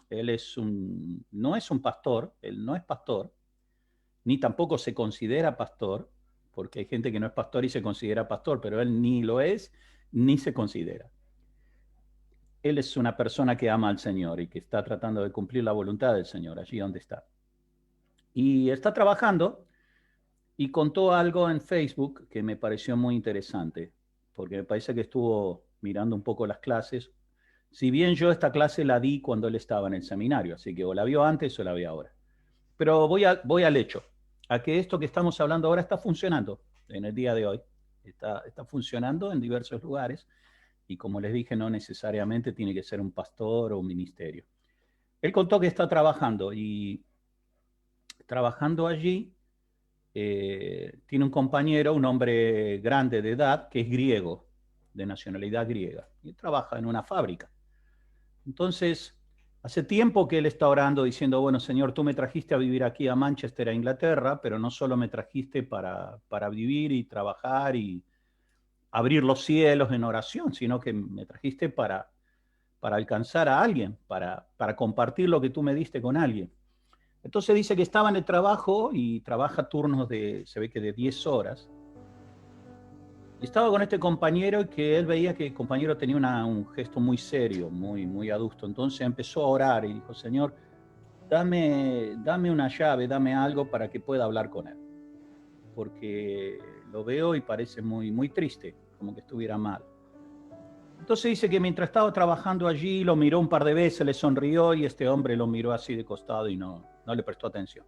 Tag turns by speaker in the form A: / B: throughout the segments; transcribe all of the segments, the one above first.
A: Él no es un pastor, él no es pastor, ni tampoco se considera pastor, porque hay gente que no es pastor y se considera pastor, pero él ni lo es, ni se considera. Él es una persona que ama al Señor y que está tratando de cumplir la voluntad del Señor allí donde está. Y está trabajando y contó algo en Facebook que me pareció muy interesante, porque me parece que estuvo mirando un poco las clases. Si bien yo esta clase la di cuando él estaba en el seminario, así que o la vio antes o la vio ahora. Pero voy al hecho, a que esto que estamos hablando ahora está funcionando en el día de hoy. Está funcionando en diversos lugares y como les dije, no necesariamente tiene que ser un pastor o un ministerio. Él contó que está trabajando y trabajando allí tiene un compañero, un hombre grande de edad, que es griego, de nacionalidad griega, y trabaja en una fábrica. Entonces, hace tiempo que él está orando diciendo, bueno, Señor, tú me trajiste a vivir aquí a Manchester, a Inglaterra, pero no solo me trajiste para vivir y trabajar y abrir los cielos en oración, sino que me trajiste para alcanzar a alguien, para compartir lo que tú me diste con alguien. Entonces dice que estaba en el trabajo y trabaja turnos se ve que de 10 horas. Y estaba con este compañero y que él veía que el compañero tenía un gesto muy serio, muy adusto. Entonces empezó a orar y dijo, Señor, dame una llave, dame algo para que pueda hablar con él. Porque lo veo y parece muy triste, como que estuviera mal. Entonces dice que mientras estaba trabajando allí, lo miró un par de veces, le sonrió y este hombre lo miró así de costado y no le prestó atención.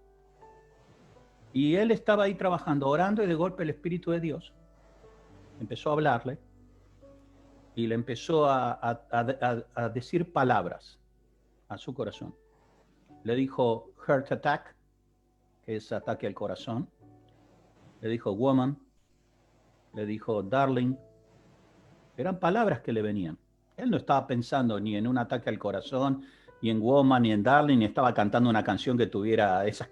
A: Y él estaba ahí trabajando, orando, y de golpe el Espíritu de Dios empezó a hablarle y le empezó a decir palabras a su corazón. Le dijo heart attack, que es ataque al corazón. Le dijo woman, le dijo darling. Eran palabras que le venían. Él no estaba pensando ni en un ataque al corazón, ni en woman, ni en darling, ni estaba cantando una canción que tuviera esas.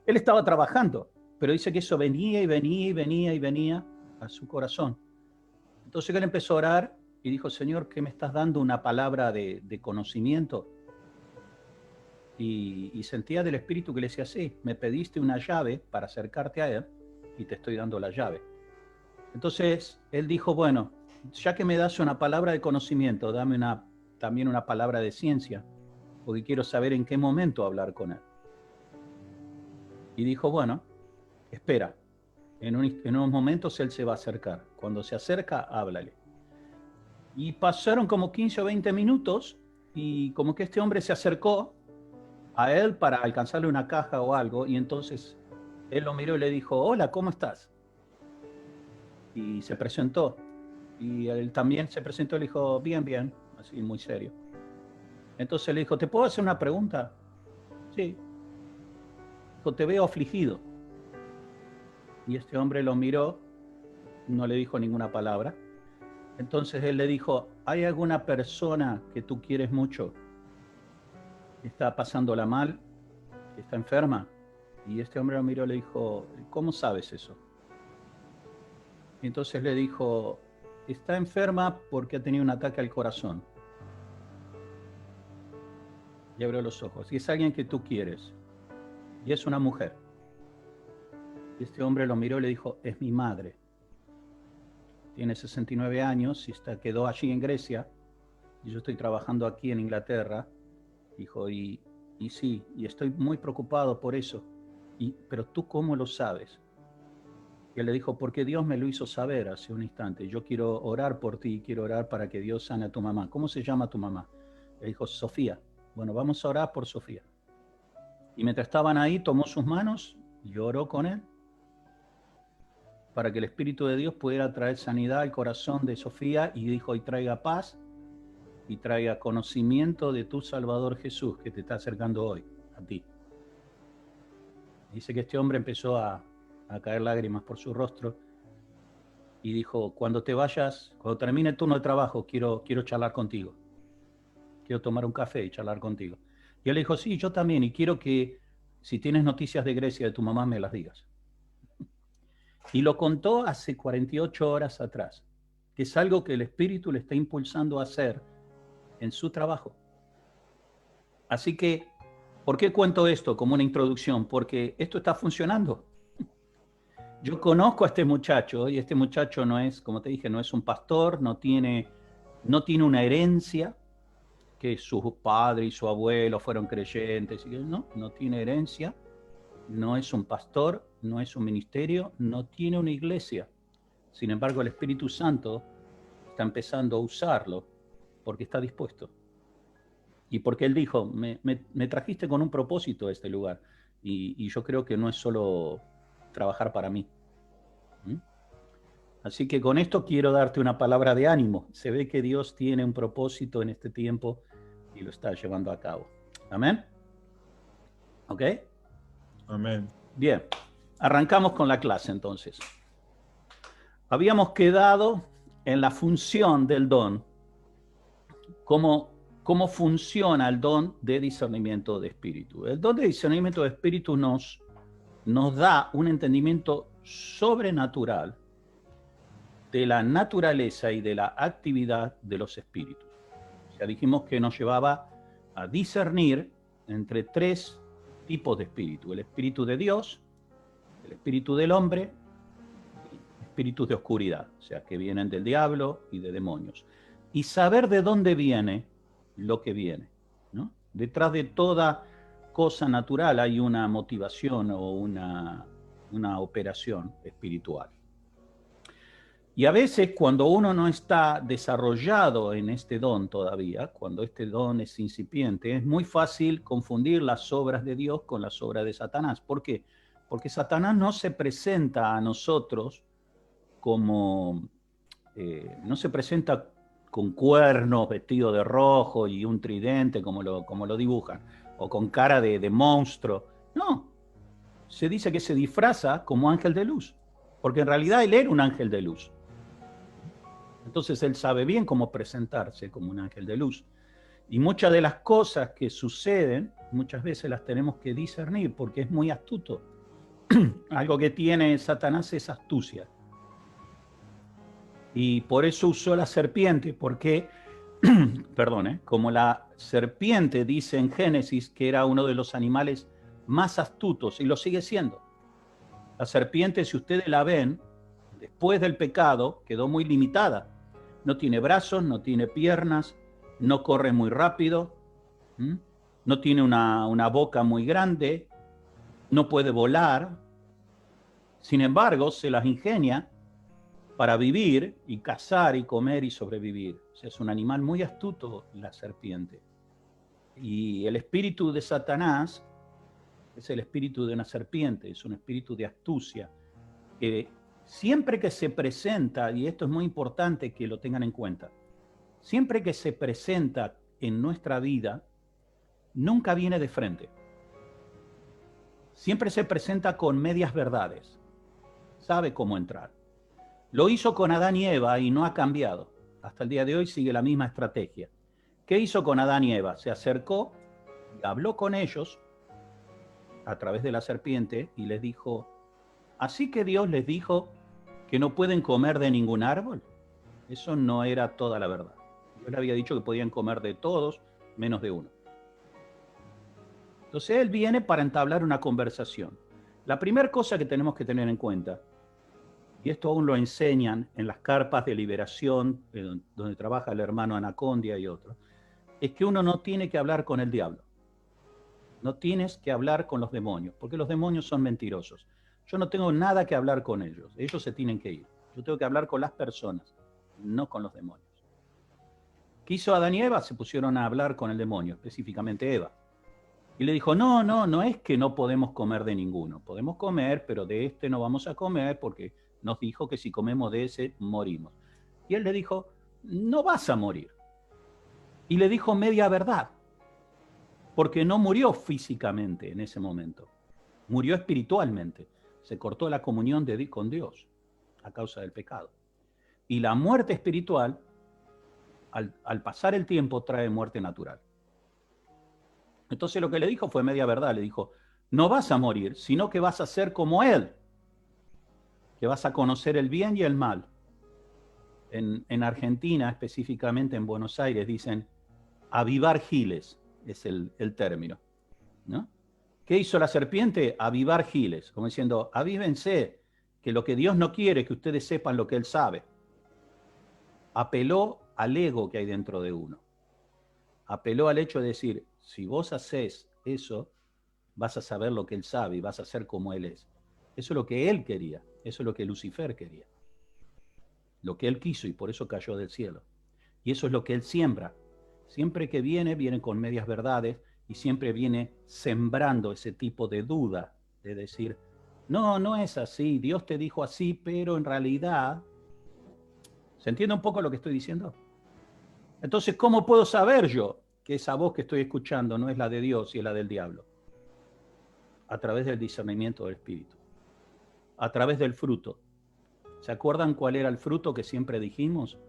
A: Él estaba trabajando, pero dice que eso venía y venía y venía y venía a su corazón. Entonces él empezó a orar y dijo, Señor, ¿qué me estás dando? Una palabra de conocimiento. Y sentía del Espíritu que le decía, sí, me pediste una llave para acercarte a Él y te estoy dando la llave. Entonces él dijo, bueno, ya que me das una palabra de conocimiento, dame también una palabra de ciencia, porque quiero saber en qué momento hablar con Él. Y dijo, bueno, espera, en unos momentos Él se va a acercar. Cuando se acerca, háblale. Y pasaron como 15 o 20 minutos y como que este hombre se acercó a él para alcanzarle una caja o algo, y entonces él lo miró y le dijo, hola, ¿cómo estás? Y se presentó, y él también se presentó y le dijo, bien, así muy serio. Entonces le dijo, ¿te puedo hacer una pregunta? Sí. Dijo, te veo afligido. Y este hombre lo miró, no le dijo ninguna palabra. Entonces él le dijo, ¿hay alguna persona que tú quieres mucho que está pasándola mal, que está enferma? Y este hombre lo miró y le dijo, ¿cómo sabes eso? Y entonces le dijo, está enferma porque ha tenido un ataque al corazón. Y abrió los ojos. Y es alguien que tú quieres. Y es una mujer. Y este hombre lo miró y le dijo, es mi madre. Tiene 69 años y quedó allí en Grecia. Y yo estoy trabajando aquí en Inglaterra. Dijo, y sí, y estoy muy preocupado por eso. Pero tú, ¿cómo lo sabes? Y él le dijo, porque Dios me lo hizo saber hace un instante. Yo quiero orar por ti, quiero orar para que Dios sane a tu mamá. ¿Cómo se llama tu mamá? Le dijo, Sofía. Bueno, vamos a orar por Sofía. Y mientras estaban ahí, tomó sus manos y oró con él para que el Espíritu de Dios pudiera traer sanidad al corazón de Sofía, y dijo, y traiga paz y traiga conocimiento de tu Salvador Jesús, que te está acercando hoy a ti. Dice que este hombre empezó a caer lágrimas por su rostro y dijo, cuando te vayas, cuando termine el turno de trabajo, quiero charlar contigo. Quiero tomar un café y charlar contigo. Y él le dijo, sí, yo también, y quiero que si tienes noticias de Grecia, de tu mamá, me las digas. Y lo contó hace 48 horas atrás, que es algo que el Espíritu le está impulsando a hacer en su trabajo. Así que, ¿por qué cuento esto como una introducción? Porque esto está funcionando. Yo conozco a este muchacho y este muchacho no es, como te dije, no es un pastor, no tiene una herencia, que su padre y su abuelo fueron creyentes, no tiene herencia, no es un pastor, no es un ministerio, no tiene una iglesia. Sin embargo, el Espíritu Santo está empezando a usarlo porque está dispuesto. Y porque él dijo, me trajiste con un propósito a este lugar. Y yo creo que no es solo trabajar para mí. ¿Mm? Así que con esto quiero darte una palabra de ánimo. Se ve que Dios tiene un propósito en este tiempo y lo está llevando a cabo. Amén. ¿Ok?
B: Amén.
A: Bien, arrancamos con la clase entonces. Habíamos quedado en la función del don, cómo funciona el don de discernimiento de espíritu. El don de discernimiento de espíritu nos da un entendimiento sobrenatural de la naturaleza y de la actividad de los espíritus. Ya dijimos que nos llevaba a discernir entre tres tipos de espíritu: el espíritu de Dios, el espíritu del hombre, espíritus de oscuridad, o sea, que vienen del diablo y de demonios. Y saber de dónde viene lo que viene, ¿no? Detrás de toda cosa natural hay una motivación o una operación espiritual. Y a veces cuando uno no está desarrollado en este don todavía, cuando este don es incipiente, es muy fácil confundir las obras de Dios con las obras de Satanás. ¿Por qué? Porque Satanás no se presenta a nosotros como, no se presenta con cuernos, vestido de rojo y un tridente como lo dibujan, o con cara de monstruo. No, se dice que se disfraza como ángel de luz, porque en realidad él era un ángel de luz. Entonces él sabe bien cómo presentarse como un ángel de luz. Y muchas de las cosas que suceden, muchas veces las tenemos que discernir porque es muy astuto. Algo que tiene Satanás es astucia. Y por eso usó la serpiente, porque, perdón, como la serpiente dice en Génesis que era uno de los animales más astutos, y lo sigue siendo. La serpiente, si ustedes la ven, después del pecado, quedó muy limitada. No tiene brazos, no tiene piernas, no corre muy rápido, no tiene una boca muy grande, no puede volar. Sin embargo, se las ingenia para vivir y cazar y comer y sobrevivir. O sea, es un animal muy astuto, la serpiente. Y el espíritu de Satanás es el espíritu de una serpiente, es un espíritu de astucia, que siempre que se presenta, y esto es muy importante que lo tengan en cuenta, siempre que se presenta en nuestra vida, nunca viene de frente. Siempre se presenta con medias verdades. Sabe cómo entrar. Lo hizo con Adán y Eva y no ha cambiado. Hasta el día de hoy sigue la misma estrategia. ¿Qué hizo con Adán y Eva? Se acercó y habló con ellos a través de la serpiente y les dijo, ¿así que Dios les dijo que no pueden comer de ningún árbol? Eso no era toda la verdad. Dios le había dicho que podían comer de todos, menos de uno. Entonces él viene para entablar una conversación. La primera cosa que tenemos que tener en cuenta, y esto aún lo enseñan en las carpas de liberación, donde trabaja el hermano Anacondia y otros, es que uno no tiene que hablar con el diablo. No tienes que hablar con los demonios, porque los demonios son mentirosos. Yo no tengo nada que hablar con ellos. Ellos se tienen que ir. Yo tengo que hablar con las personas, no con los demonios. ¿Qué hizo Adán y Eva? Se pusieron a hablar con el demonio, específicamente Eva. Y le dijo, no es que no podemos comer de ninguno. Podemos comer, pero de este no vamos a comer porque nos dijo que si comemos de ese, morimos. Y él le dijo, no vas a morir. Y le dijo media verdad, porque no murió físicamente en ese momento. Murió espiritualmente. Se cortó la comunión con Dios a causa del pecado. Y la muerte espiritual, al pasar el tiempo, trae muerte natural. Entonces lo que le dijo fue media verdad. Le dijo, no vas a morir, sino que vas a ser como Él, que vas a conocer el bien y el mal. En Argentina, específicamente en Buenos Aires, dicen avivar giles. es el término, ¿no? ¿Qué hizo la serpiente? Avivar giles, como diciendo, avívense, que lo que Dios no quiere es que ustedes sepan lo que Él sabe. Apeló al ego que hay dentro de uno. Apeló al hecho de decir, si vos hacés eso, vas a saber lo que Él sabe y vas a ser como Él es. Eso es lo que Él quería, eso es lo que Lucifer quería. Lo que Él quiso y por eso cayó del cielo. Y eso es lo que Él siembra. Siempre que viene con medias verdades y siempre viene sembrando ese tipo de duda, de decir, no, no es así, Dios te dijo así, pero en realidad, ¿se entiende un poco lo que estoy diciendo? Entonces, ¿cómo puedo saber yo que esa voz que estoy escuchando no es la de Dios y es la del diablo? A través del discernimiento del Espíritu, a través del fruto. ¿Se acuerdan cuál era el fruto que siempre dijimos?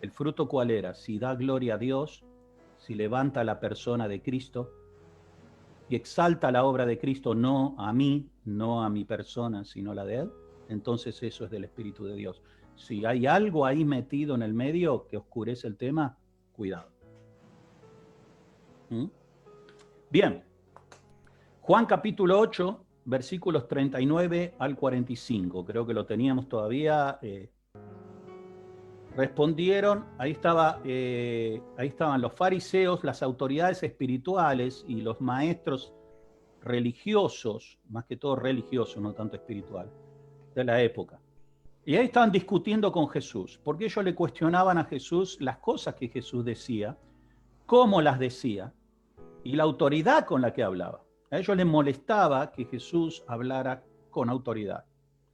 A: ¿El fruto cuál era? Si da gloria a Dios, si levanta a la persona de Cristo y exalta la obra de Cristo, no a mí, no a mi persona, sino la de Él, entonces eso es del Espíritu de Dios. Si hay algo ahí metido en el medio que oscurece el tema, cuidado. Bien. Juan capítulo 8, versículos 39 al 45. Creo que lo teníamos todavía. Respondieron, ahí estaban los fariseos, las autoridades espirituales y los maestros religiosos, más que todo religiosos, no tanto espiritual, de la época. Y ahí estaban discutiendo con Jesús, porque ellos le cuestionaban a Jesús las cosas que Jesús decía, cómo las decía y la autoridad con la que hablaba. A ellos les molestaba que Jesús hablara con autoridad,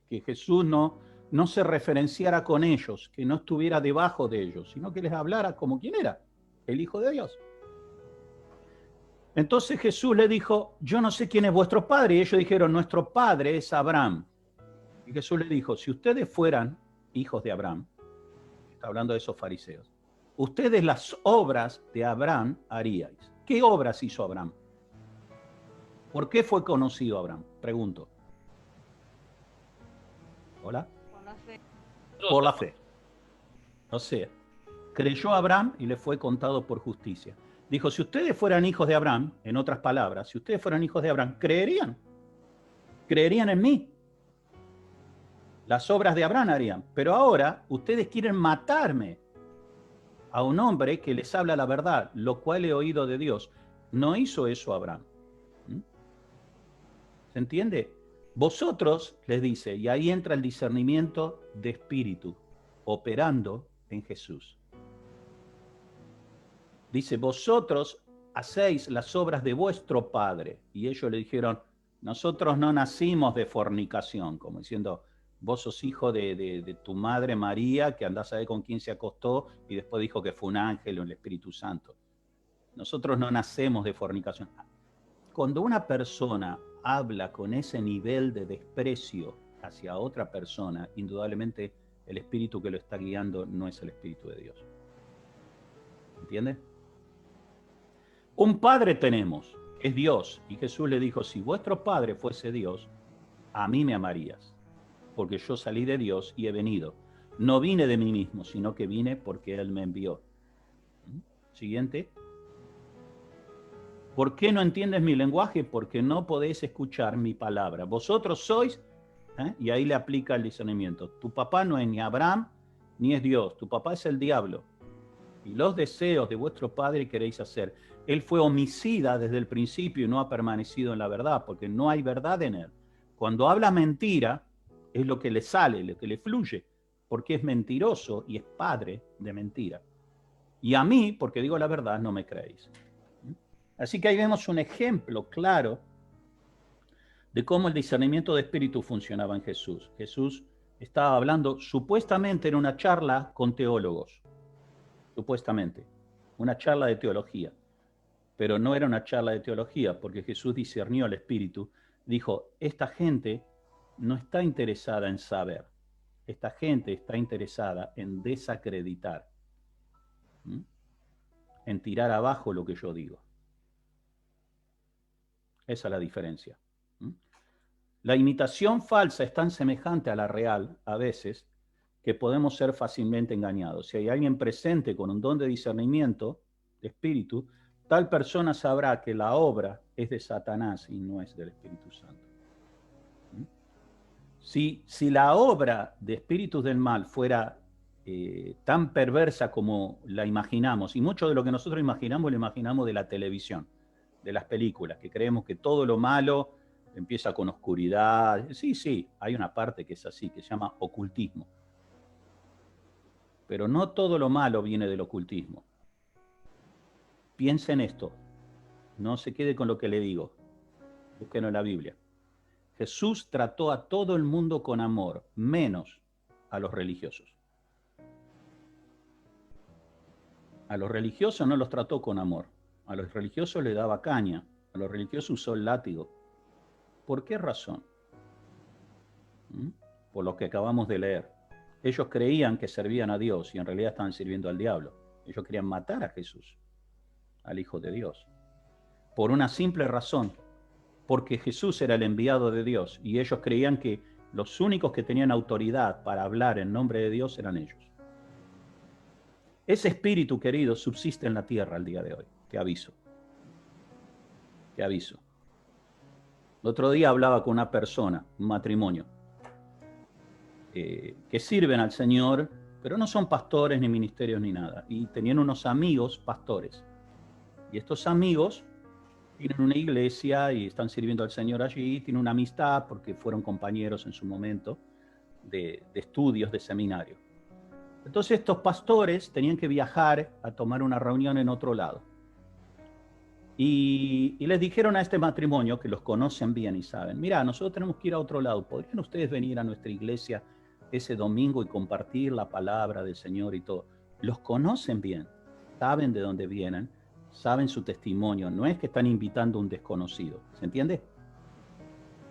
A: que Jesús no se referenciara con ellos, que no estuviera debajo de ellos, sino que les hablara como quien era, el Hijo de Dios. Entonces Jesús le dijo, yo no sé quién es vuestro padre, y ellos dijeron, nuestro padre es Abraham. Y Jesús le dijo, si ustedes fueran hijos de Abraham, está hablando de esos fariseos, ustedes las obras de Abraham haríais. ¿Qué obras hizo Abraham? ¿Por qué fue conocido Abraham? Pregunto. ¿Hola?
C: Por la fe.
A: Por la fe. O sea, creyó Abraham y le fue contado por justicia. Dijo, si ustedes fueran hijos de Abraham, en otras palabras, si ustedes fueran hijos de Abraham, creerían en mí. Las obras de Abraham harían. Pero ahora ustedes quieren matarme a un hombre que les habla la verdad, lo cual he oído de Dios. No hizo eso Abraham. ¿Se entiende? Vosotros, les dice, y ahí entra el discernimiento de espíritu, operando en Jesús. Dice, vosotros hacéis las obras de vuestro padre. Y ellos le dijeron, nosotros no nacimos de fornicación, como diciendo, vos sos hijo de tu madre María, que andás a ver con quién se acostó, y después dijo que fue un ángel o el Espíritu Santo. Nosotros no nacemos de fornicación. Cuando una persona habla con ese nivel de desprecio hacia otra persona, indudablemente el espíritu que lo está guiando no es el Espíritu de Dios. ¿Entiendes? Un padre tenemos, es Dios, y Jesús le dijo, si vuestro padre fuese Dios, a mí me amarías, porque yo salí de Dios y he venido. No vine de mí mismo, sino que vine porque Él me envió. Siguiente. ¿Por qué no entiendes mi lenguaje? Porque no podéis escuchar mi palabra. Vosotros sois, y ahí le aplica el discernimiento. Tu papá no es ni Abraham ni es Dios. Tu papá es el diablo. Y los deseos de vuestro padre queréis hacer. Él fue homicida desde el principio y no ha permanecido en la verdad, porque no hay verdad en él. Cuando habla mentira, es lo que le sale, lo que le fluye, porque es mentiroso y es padre de mentira. Y a mí, porque digo la verdad, no me creéis. Así que ahí vemos un ejemplo claro de cómo el discernimiento de espíritu funcionaba en Jesús. Jesús estaba hablando supuestamente en una charla con teólogos, supuestamente, una charla de teología, pero no era una charla de teología, porque Jesús discernió el espíritu, dijo, esta gente no está interesada en saber, esta gente está interesada en desacreditar, en tirar abajo lo que yo digo. Esa es la diferencia. La imitación falsa es tan semejante a la real, a veces, que podemos ser fácilmente engañados. Si hay alguien presente con un don de discernimiento, de espíritu, tal persona sabrá que la obra es de Satanás y no es del Espíritu Santo. Si la obra de espíritus del mal fuera tan perversa como la imaginamos, y mucho de lo que nosotros imaginamos lo imaginamos de la televisión, de las películas, que creemos que todo lo malo empieza con oscuridad. Sí, hay una parte que es así, que se llama ocultismo. Pero no todo lo malo viene del ocultismo. Piensa en esto, no se quede con lo que le digo, búsquenlo en la Biblia. Jesús trató a todo el mundo con amor, menos a los religiosos. A los religiosos no los trató con amor. A los religiosos les daba caña. A los religiosos usó el látigo. ¿Por qué razón? Por lo que acabamos de leer. Ellos creían que servían a Dios y en realidad estaban sirviendo al diablo. Ellos querían matar a Jesús, al Hijo de Dios. Por una simple razón. Porque Jesús era el enviado de Dios y ellos creían que los únicos que tenían autoridad para hablar en nombre de Dios eran ellos. Ese espíritu, querido, subsiste en la tierra al día de hoy. Te aviso. Te aviso. El otro día hablaba con una persona, un matrimonio, que sirven al Señor, pero no son pastores ni ministerios ni nada. Y tenían unos amigos pastores. Y estos amigos tienen una iglesia y están sirviendo al Señor allí, tienen una amistad porque fueron compañeros en su momento de estudios, de seminario. Entonces estos pastores tenían que viajar a tomar una reunión en otro lado. Y les dijeron a este matrimonio, que los conocen bien y saben, mira, nosotros tenemos que ir a otro lado, ¿podrían ustedes venir a nuestra iglesia ese domingo y compartir la palabra del Señor y todo? Los conocen bien, saben de dónde vienen, saben su testimonio, no es que están invitando a un desconocido, ¿se entiende?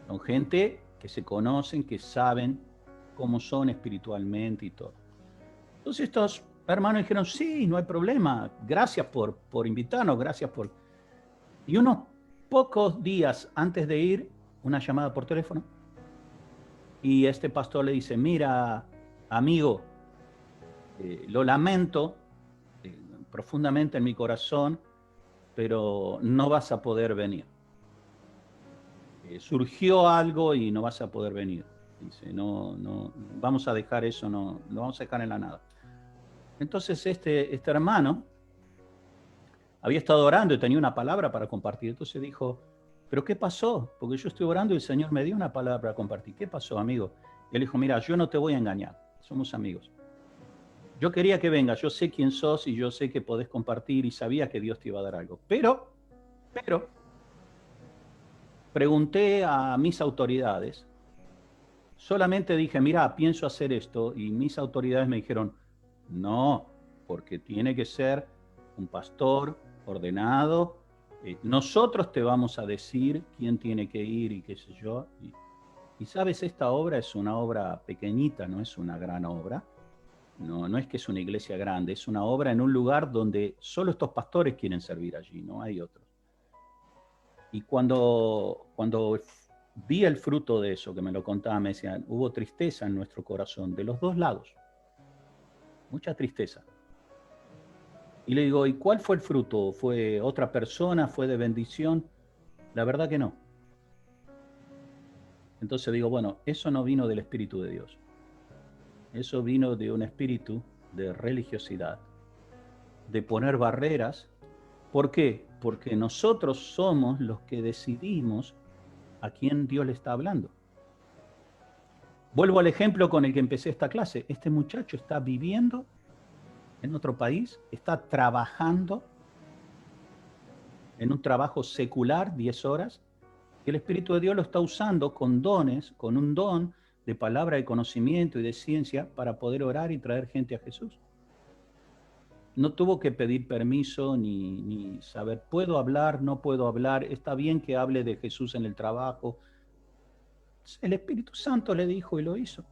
A: Son gente que se conocen, que saben cómo son espiritualmente y todo. Entonces estos hermanos dijeron, sí, no hay problema, gracias por invitarnos, gracias por... Y unos pocos días antes de ir, una llamada por teléfono, y este pastor le dice, mira, amigo, lo lamento profundamente en mi corazón, pero no vas a poder venir. Surgió algo y no vas a poder venir. Dice, no, vamos a dejar eso, no lo vamos a dejar en la nada. Entonces este hermano había estado orando y tenía una palabra para compartir. Entonces dijo, ¿pero qué pasó? Porque yo estoy orando y el Señor me dio una palabra para compartir. ¿Qué pasó, amigo? Y él dijo, mira, yo no te voy a engañar, somos amigos. Yo quería que vengas, yo sé quién sos y yo sé que podés compartir y sabía que Dios te iba a dar algo. Pero, pregunté a mis autoridades, solamente dije, mira, pienso hacer esto y mis autoridades me dijeron, no, porque tiene que ser un pastor ordenado, nosotros te vamos a decir quién tiene que ir y qué sé yo. Y sabes, esta obra es una obra pequeñita, no es una gran obra. No es que es una iglesia grande, es una obra en un lugar donde solo estos pastores quieren servir allí, no hay otros. Y cuando vi el fruto de eso, que me lo contaban, me decían, hubo tristeza en nuestro corazón, de los dos lados, mucha tristeza. Y le digo, ¿y cuál fue el fruto? ¿Fue otra persona? ¿Fue de bendición? La verdad que no. Entonces digo, bueno, eso no vino del Espíritu de Dios. Eso vino de un espíritu de religiosidad, de poner barreras. ¿Por qué? Porque nosotros somos los que decidimos a quién Dios le está hablando. Vuelvo al ejemplo con el que empecé esta clase. Este muchacho está viviendo en otro país, está trabajando en un trabajo secular, 10 horas, y el Espíritu de Dios lo está usando con dones, con un don de palabra de conocimiento y de ciencia para poder orar y traer gente a Jesús. No tuvo que pedir permiso ni saber, ¿puedo hablar? ¿No puedo hablar? ¿Está bien que hable de Jesús en el trabajo? El Espíritu Santo le dijo y lo hizo.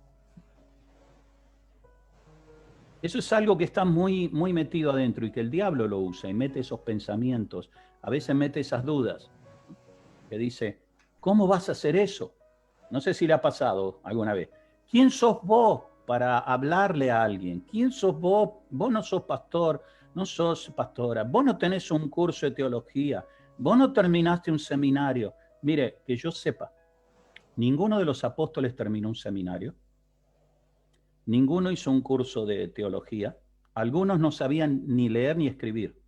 A: Eso es algo que está muy, muy metido adentro y que el diablo lo usa y mete esos pensamientos, a veces mete esas dudas, que dice, ¿cómo vas a hacer eso? No sé si le ha pasado alguna vez. ¿Quién sos vos para hablarle a alguien? ¿Quién sos vos? Vos no sos pastor, no sos pastora, vos no tenés un curso de teología, vos no terminaste un seminario. Mire, que yo sepa, ninguno de los apóstoles terminó un seminario, ninguno hizo un curso de teología, algunos no sabían ni leer ni escribir,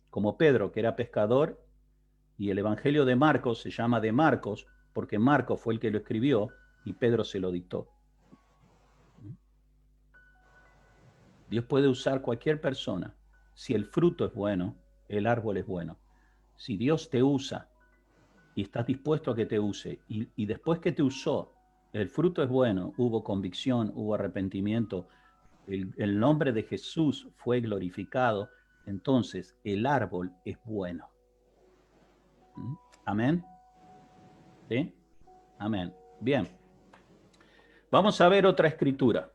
A: como Pedro, que era pescador, y el Evangelio de Marcos se llama de Marcos, porque Marcos fue el que lo escribió y Pedro se lo dictó. Dios puede usar cualquier persona. Si el fruto es bueno, el árbol es bueno. Si Dios te usa y estás dispuesto a que te use, y después que te usó, el fruto es bueno, hubo convicción, hubo arrepentimiento, el nombre de Jesús fue glorificado, entonces el árbol es bueno. Amén. ¿Sí? Amén. Bien. Vamos a ver otra escritura.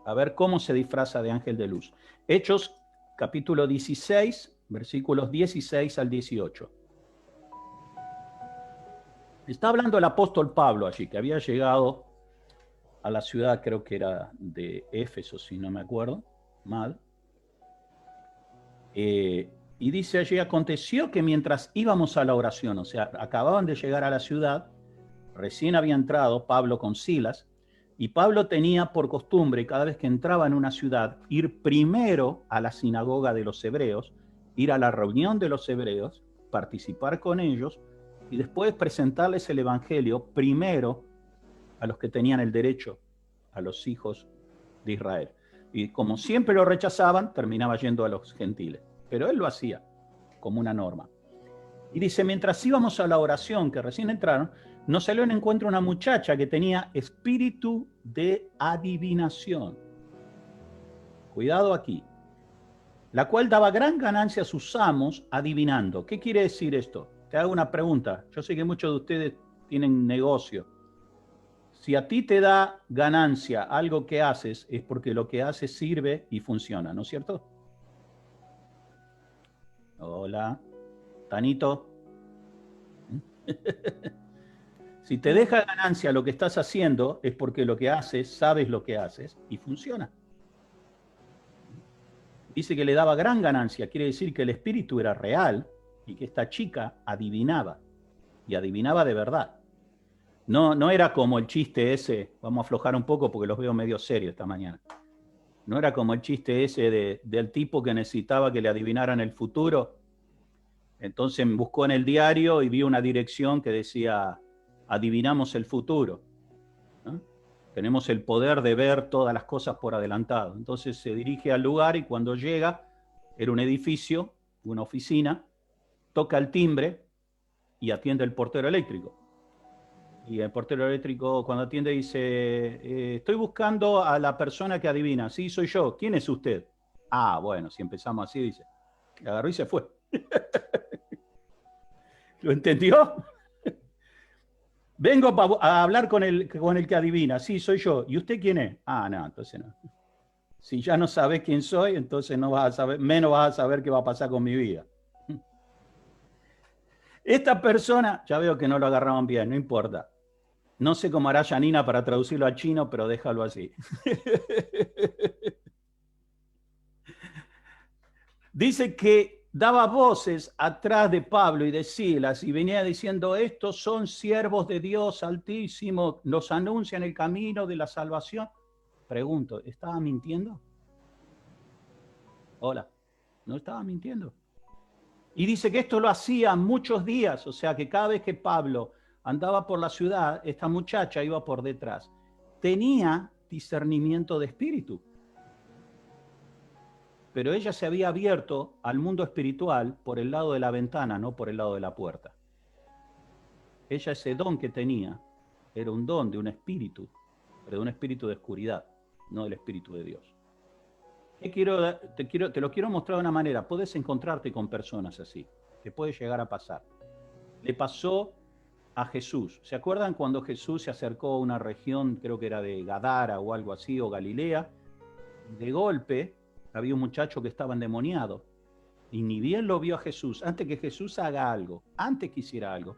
A: A ver cómo se disfraza de ángel de luz. Hechos, capítulo 16, versículos 16 al 18. Está hablando el apóstol Pablo allí, que había llegado a la ciudad, creo que era de Éfeso, si no me acuerdo mal. Y dice allí, aconteció que mientras íbamos a la oración, o sea, acababan de llegar a la ciudad, recién había entrado Pablo con Silas, y Pablo tenía por costumbre, cada vez que entraba en una ciudad, ir primero a la sinagoga de los hebreos, ir a la reunión de los hebreos, participar con ellos, y después presentarles el evangelio primero a los que tenían el derecho, a los hijos de Israel. Y como siempre lo rechazaban, terminaba yendo a los gentiles. Pero él lo hacía como una norma. Y dice, mientras íbamos a la oración, que recién entraron, nos salió en encuentro una muchacha que tenía espíritu de adivinación. Cuidado aquí. La cual daba gran ganancia a sus amos adivinando. ¿Qué quiere decir esto? Te hago una pregunta. Yo sé que muchos de ustedes tienen negocio. Si a ti te da ganancia algo que haces, es porque lo que haces sirve y funciona, ¿no es cierto? Hola, Tanito. Si te deja ganancia lo que estás haciendo, es porque lo que haces, sabes lo que haces y funciona. Dice que le daba gran ganancia, quiere decir que el espíritu era real y que esta chica adivinaba, y adivinaba de verdad. No era como el chiste ese, vamos a aflojar un poco porque los veo medio serios esta mañana. No era como el chiste ese del tipo que necesitaba que le adivinaran el futuro. Entonces buscó en el diario y vio una dirección que decía, adivinamos el futuro, ¿no? Tenemos el poder de ver todas las cosas por adelantado. Entonces se dirige al lugar y cuando llega, era un edificio, una oficina, toca el timbre y atiende el portero eléctrico. Y el portero eléctrico cuando atiende dice, estoy buscando a la persona que adivina. Sí, soy yo. ¿Quién es usted? Ah, bueno, si empezamos así, dice. Agarró y se fue. ¿Lo entendió? Vengo a hablar con el que adivina. Sí, soy yo. ¿Y usted quién es? Ah, no, entonces no. Si ya no sabes quién soy, entonces no vas a saber, menos vas a saber qué va a pasar con mi vida. Esta persona, ya veo que no lo agarraban bien, no importa. No sé cómo hará Janina para traducirlo al chino, pero déjalo así. Dice que daba voces atrás de Pablo y de Silas y venía diciendo, estos son siervos de Dios Altísimo, nos anuncian el camino de la salvación. Pregunto, ¿estaba mintiendo? Hola, no estaba mintiendo. Y dice que esto lo hacía muchos días, o sea que cada vez que Pablo andaba por la ciudad, esta muchacha iba por detrás. Tenía discernimiento de espíritu. Pero ella se había abierto al mundo espiritual por el lado de la ventana, no por el lado de la puerta. Ella ese don que tenía era un don de un espíritu, pero de un espíritu de oscuridad, no del espíritu de Dios. Te lo quiero mostrar de una manera. Puedes encontrarte con personas así, te puede llegar a pasar. Le pasó a Jesús. ¿Se acuerdan cuando Jesús se acercó a una región, creo que era de Gadara o algo así, o Galilea? De golpe había un muchacho que estaba endemoniado y ni bien lo vio a Jesús. Antes que Jesús haga algo, antes que hiciera algo,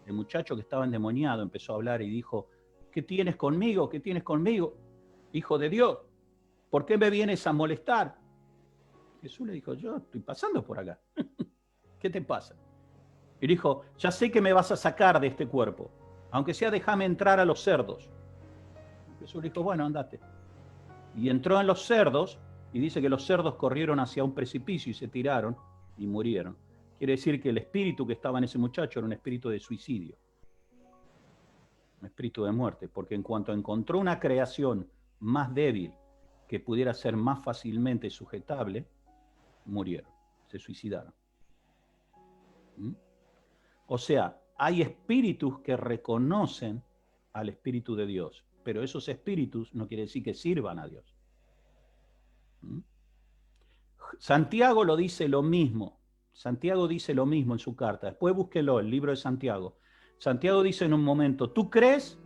A: el muchacho que estaba endemoniado empezó a hablar y dijo, ¿qué tienes conmigo? ¿Qué tienes conmigo? Hijo de Dios, ¿por qué me vienes a molestar? Jesús le dijo, yo estoy pasando por acá. ¿Qué te pasa? Y dijo, ya sé que me vas a sacar de este cuerpo, aunque sea déjame entrar a los cerdos. Jesús le dijo, bueno, andate. Y entró en los cerdos, y dice que los cerdos corrieron hacia un precipicio y se tiraron y murieron. Quiere decir que el espíritu que estaba en ese muchacho era un espíritu de suicidio, un espíritu de muerte, porque en cuanto encontró una creación más débil que pudiera ser más fácilmente sujetable, murieron, se suicidaron. ¿Mm? O sea, hay espíritus que reconocen al Espíritu de Dios, pero esos espíritus no quiere decir que sirvan a Dios. ¿Mm? Santiago lo dice lo mismo. Santiago dice lo mismo en su carta. Después búsquelo, el libro de Santiago. Santiago dice en un momento, ¿tú crees?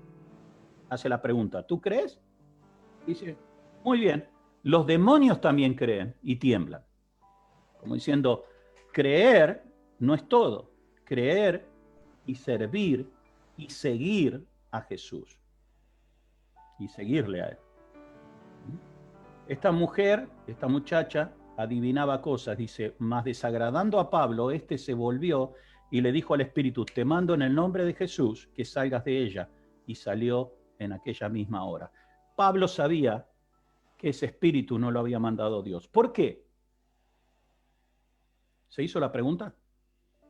A: Hace la pregunta, ¿tú crees? Dice, muy bien. Los demonios también creen y tiemblan. Como diciendo, creer no es todo. Creer y servir y seguir a Jesús. Y seguirle a Él. Esta mujer, esta muchacha, adivinaba cosas, dice, mas desagradando a Pablo, este se volvió y le dijo al espíritu, te mando en el nombre de Jesús que salgas de ella, y salió en aquella misma hora. Pablo sabía que ese espíritu no lo había mandado Dios. ¿Por qué? ¿Se hizo la pregunta?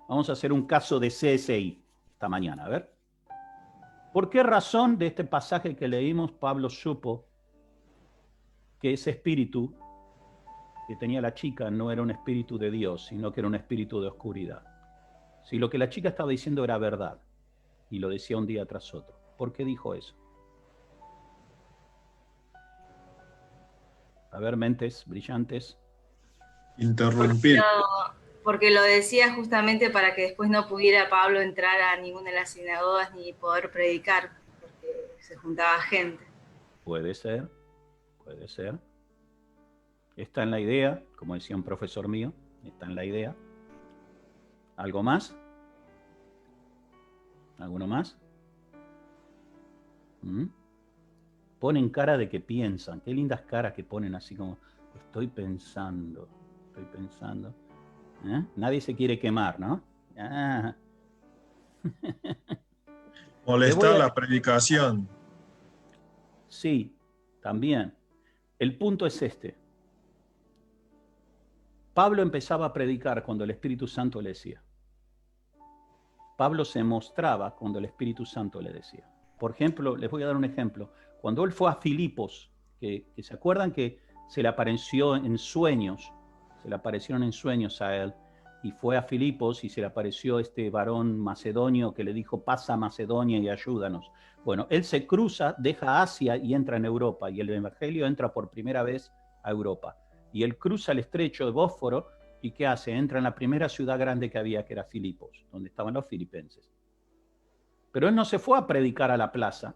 A: Vamos a hacer un caso de CSI esta mañana, a ver. ¿Por qué razón de este pasaje que leímos Pablo supo que ese espíritu que tenía la chica no era un espíritu de Dios, sino que era un espíritu de oscuridad? Si lo que la chica estaba diciendo era verdad, y lo decía un día tras otro, ¿por qué dijo eso? A ver, mentes brillantes.
B: Interrumpir.
C: Porque lo decía justamente para que después no pudiera Pablo entrar a ninguna de las sinagogas ni poder predicar, porque se juntaba gente.
A: Puede ser, puede ser. Está en la idea, como decía un profesor mío, está en la idea. ¿Algo más? ¿Alguno más? ¿Mm? Ponen cara de que piensan. Qué lindas caras que ponen así como, estoy pensando. ¿Eh? Nadie se quiere quemar, ¿no? Ah.
B: Molestar la predicación.
A: Sí, también. El punto es este. Pablo empezaba a predicar cuando el Espíritu Santo le decía. Pablo se mostraba cuando el Espíritu Santo le decía. Por ejemplo, les voy a dar un ejemplo. Cuando él fue a Filipos, que se acuerdan que se le apareció en sueños, se le aparecieron en sueños a él, y fue a Filipos y se le apareció este varón macedonio que le dijo, pasa a Macedonia y ayúdanos. Bueno, él se cruza, deja Asia y entra en Europa, y el Evangelio entra por primera vez a Europa. Y él cruza el estrecho de Bósforo, ¿y qué hace? Entra en la primera ciudad grande que había, que era Filipos, donde estaban los filipenses. Pero él no se fue a predicar a la plaza,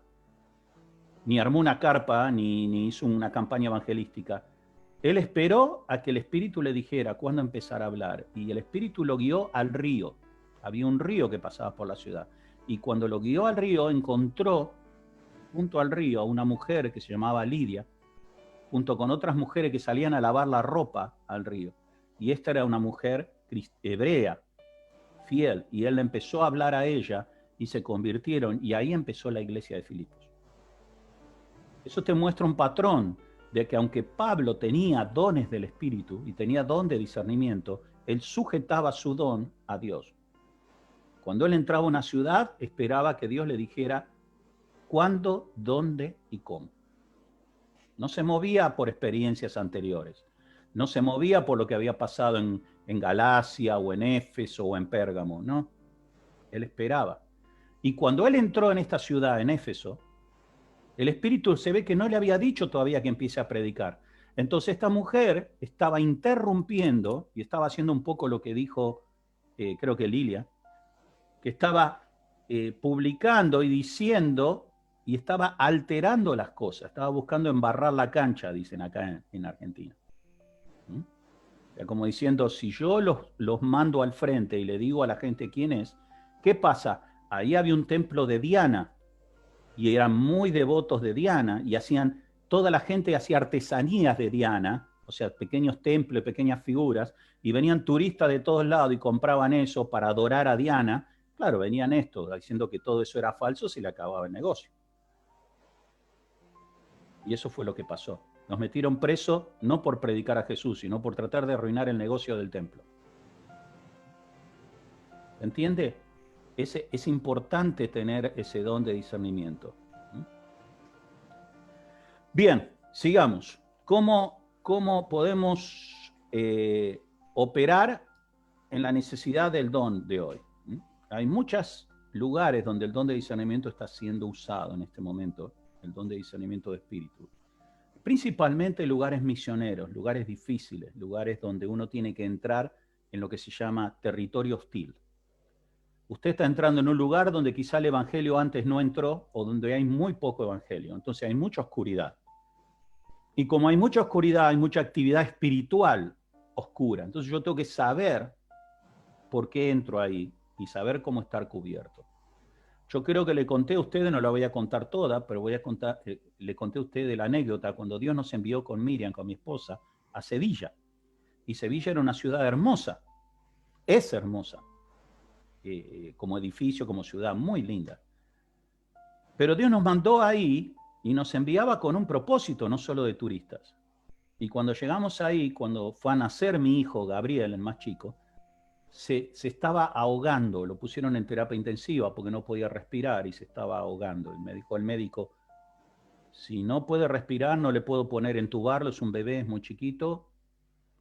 A: ni armó una carpa, ni hizo una campaña evangelística. Él esperó a que el Espíritu le dijera cuándo empezar a hablar, y el Espíritu lo guió al río. Había un río que pasaba por la ciudad, y cuando lo guió al río, encontró junto al río a una mujer que se llamaba Lidia, junto con otras mujeres que salían a lavar la ropa al río. Y esta era una mujer hebrea, fiel, y él empezó a hablar a ella, y se convirtieron, y ahí empezó la iglesia de Filipos. Eso te muestra un patrón de que aunque Pablo tenía dones del Espíritu y tenía don de discernimiento, él sujetaba su don a Dios. Cuando él entraba a una ciudad, esperaba que Dios le dijera cuándo, dónde y cómo. No se movía por experiencias anteriores, no se movía por lo que había pasado en Galacia o en Éfeso o en Pérgamo, no. Él esperaba. Y cuando él entró en esta ciudad, en Éfeso, el Espíritu se ve que no le había dicho todavía que empiece a predicar. Entonces esta mujer estaba interrumpiendo y estaba haciendo un poco lo que dijo, creo que Lilia, que estaba publicando y diciendo y estaba alterando las cosas, estaba buscando embarrar la cancha, dicen acá en Argentina. ¿Mm? O sea, como diciendo, si yo los mando al frente y le digo a la gente quién es, ¿qué pasa? Ahí había un templo de Diana, y eran muy devotos de Diana, y toda la gente hacía artesanías de Diana, o sea, pequeños templos, pequeñas figuras, y venían turistas de todos lados y compraban eso para adorar a Diana. Claro, venían estos diciendo que todo eso era falso, se le acababa el negocio. Y eso fue lo que pasó. Nos metieron presos no por predicar a Jesús, sino por tratar de arruinar el negocio del templo. ¿Entiende? Es importante tener ese don de discernimiento. Bien, sigamos. ¿Cómo podemos operar en la necesidad del don de hoy? Hay muchos lugares donde el don de discernimiento está siendo usado en este momento, el don de discernimiento de espíritu. Principalmente lugares misioneros, lugares difíciles, lugares donde uno tiene que entrar en lo que se llama territorio hostil. Usted está entrando en un lugar donde quizá el evangelio antes no entró o donde hay muy poco evangelio, entonces hay mucha oscuridad. Y como hay mucha oscuridad, hay mucha actividad espiritual oscura. Entonces yo tengo que saber por qué entro ahí y saber cómo estar cubierto. Yo creo que le conté a ustedes, no la voy a contar toda, pero le conté a ustedes la anécdota cuando Dios nos envió con Miriam, con mi esposa, a Sevilla. Y Sevilla era una ciudad hermosa, es hermosa, como edificio, como ciudad, muy linda. Pero Dios nos mandó ahí y nos enviaba con un propósito, no solo de turistas. Y cuando llegamos ahí, cuando fue a nacer mi hijo, Gabriel, el más chico, se estaba ahogando, lo pusieron en terapia intensiva porque no podía respirar y se estaba ahogando. Y me dijo el médico, si no puede respirar, no le puedo poner entubarlo, es un bebé, es muy chiquito,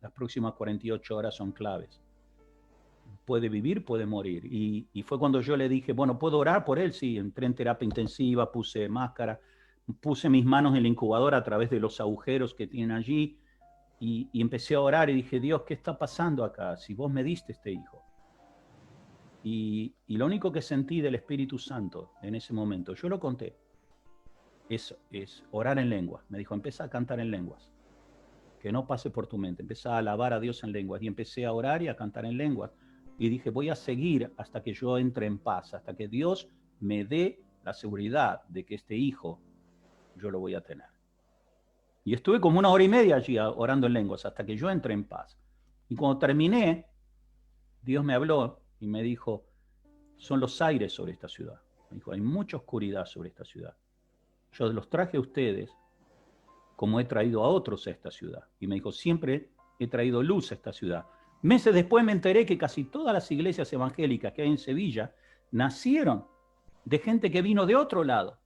A: las próximas 48 horas son claves. Puede vivir, puede morir. Y fue cuando yo le dije, bueno, ¿puedo orar por él? Sí, entré en terapia intensiva, puse máscara, puse mis manos en la incubadora a través de los agujeros que tienen allí y empecé a orar y dije, Dios, ¿qué está pasando acá? Si vos me diste este hijo. Y lo único que sentí del Espíritu Santo en ese momento, yo lo conté, es orar en lenguas. Me dijo, empieza a cantar en lenguas, que no pase por tu mente. Empecé a alabar a Dios en lenguas y empecé a orar y a cantar en lenguas. Y dije, voy a seguir hasta que yo entre en paz, hasta que Dios me dé la seguridad de que este hijo yo lo voy a tener. Y estuve como 1 hora y media allí orando en lenguas hasta que yo entré en paz. Y cuando terminé, Dios me habló y me dijo, son los aires sobre esta ciudad. Me dijo, hay mucha oscuridad sobre esta ciudad. Yo los traje a ustedes como he traído a otros a esta ciudad. Y me dijo, siempre he traído luz a esta ciudad. Meses después me enteré que casi todas las iglesias evangélicas que hay en Sevilla nacieron de gente que vino de otro lado,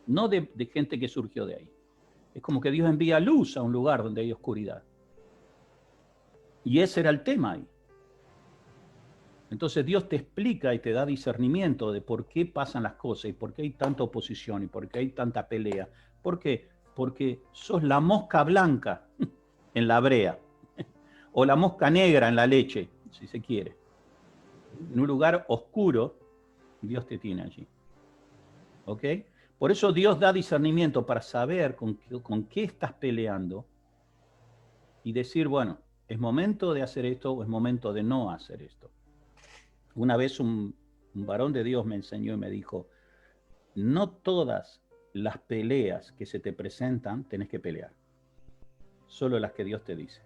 A: no de gente que surgió de ahí. Es como que Dios envía luz a un lugar donde hay oscuridad. Y ese era el tema ahí. Entonces Dios te explica y te da discernimiento de por qué pasan las cosas y por qué hay tanta oposición y por qué hay tanta pelea. ¿Por qué? Porque sos la mosca blanca en la brea o la mosca negra en la leche, si se quiere. En un lugar oscuro, Dios te tiene allí. ¿Ok? Por eso Dios da discernimiento para saber con qué estás peleando y decir, bueno, es momento de hacer esto o es momento de no hacer esto. Una vez un varón de Dios me enseñó y me dijo, no todas las peleas que se te presentan tenés que pelear, solo las que Dios te dice.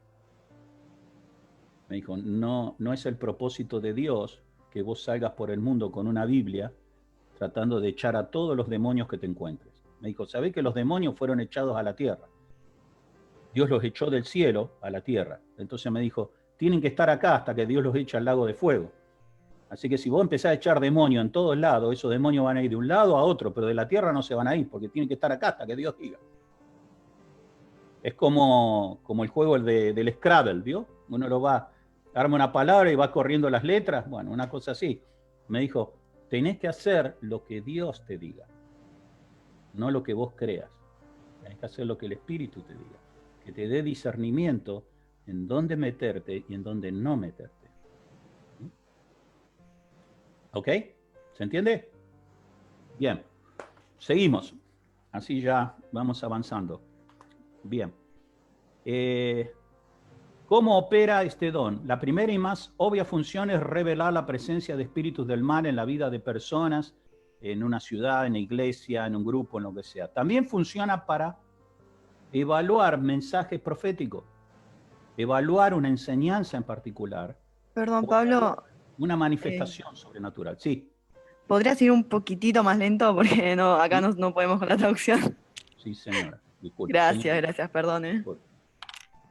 A: Me dijo, no es el propósito de Dios que vos salgas por el mundo con una Biblia tratando de echar a todos los demonios que te encuentres. Me dijo, ¿sabés que los demonios fueron echados a la tierra? Dios los echó del cielo a la tierra. Entonces me dijo, tienen que estar acá hasta que Dios los eche al lago de fuego. Así que si vos empezás a echar demonios en todos lados, esos demonios van a ir de un lado a otro, pero de la tierra no se van a ir, porque tienen que estar acá hasta que Dios diga. Es como el juego del Scrabble, ¿vio? Uno lo va, arma una palabra y va corriendo las letras, bueno, una cosa así. Me dijo, tenés que hacer lo que Dios te diga, no lo que vos creas. Tenés que hacer lo que el Espíritu te diga, que te dé discernimiento en dónde meterte y en dónde no meterte. ¿Ok? ¿Se entiende? Bien, seguimos. Así ya vamos avanzando. Bien. ¿Cómo opera este don? La primera y más obvia función es revelar la presencia de espíritus del mal en la vida de personas, en una ciudad, en la iglesia, en un grupo, en lo que sea. También funciona para evaluar mensajes proféticos. evaluar una enseñanza en particular,
D: Perdón,
A: o
D: Pablo,
A: una manifestación sobrenatural. Sí,
D: ¿podrías ir un poquitito más lento? Porque no, acá
A: sí,
D: no podemos con la traducción.
A: sí, señora. Disculpe,
D: Gracias,
A: señora.
D: gracias, perdón.
A: Disculpe.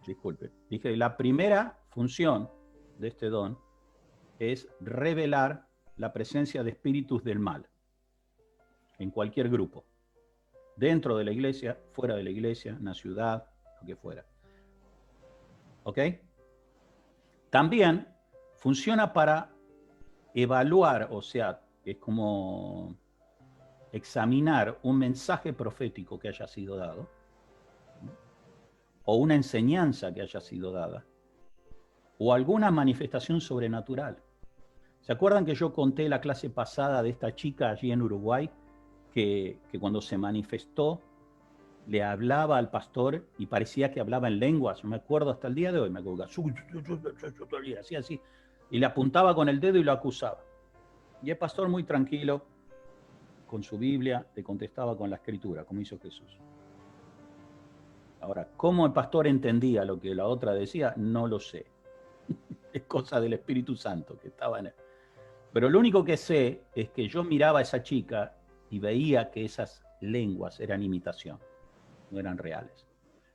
A: Disculpe. Dije, la primera función de este don es revelar la presencia de espíritus del mal en cualquier grupo, dentro de la iglesia, fuera de la iglesia, en la ciudad, lo que fuera. ¿Ok? También funciona para evaluar, o sea, es como examinar un mensaje profético que haya sido dado, o una enseñanza que haya sido dada, o alguna manifestación sobrenatural. ¿Se acuerdan que yo conté la clase pasada de esta chica allí en Uruguay que cuando se manifestó le hablaba al pastor y parecía que hablaba en lenguas? Me acuerdo hasta el día de hoy, me acuerdo, hacía así, y le apuntaba con el dedo y lo acusaba. Y el pastor muy tranquilo, con su Biblia, le contestaba con la escritura, como hizo Jesús. Ahora, ¿cómo el pastor entendía lo que la otra decía? No lo sé. Es cosa del Espíritu Santo que estaba en él. Pero lo único que sé es que yo miraba a esa chica y veía que esas lenguas eran imitación, no eran reales.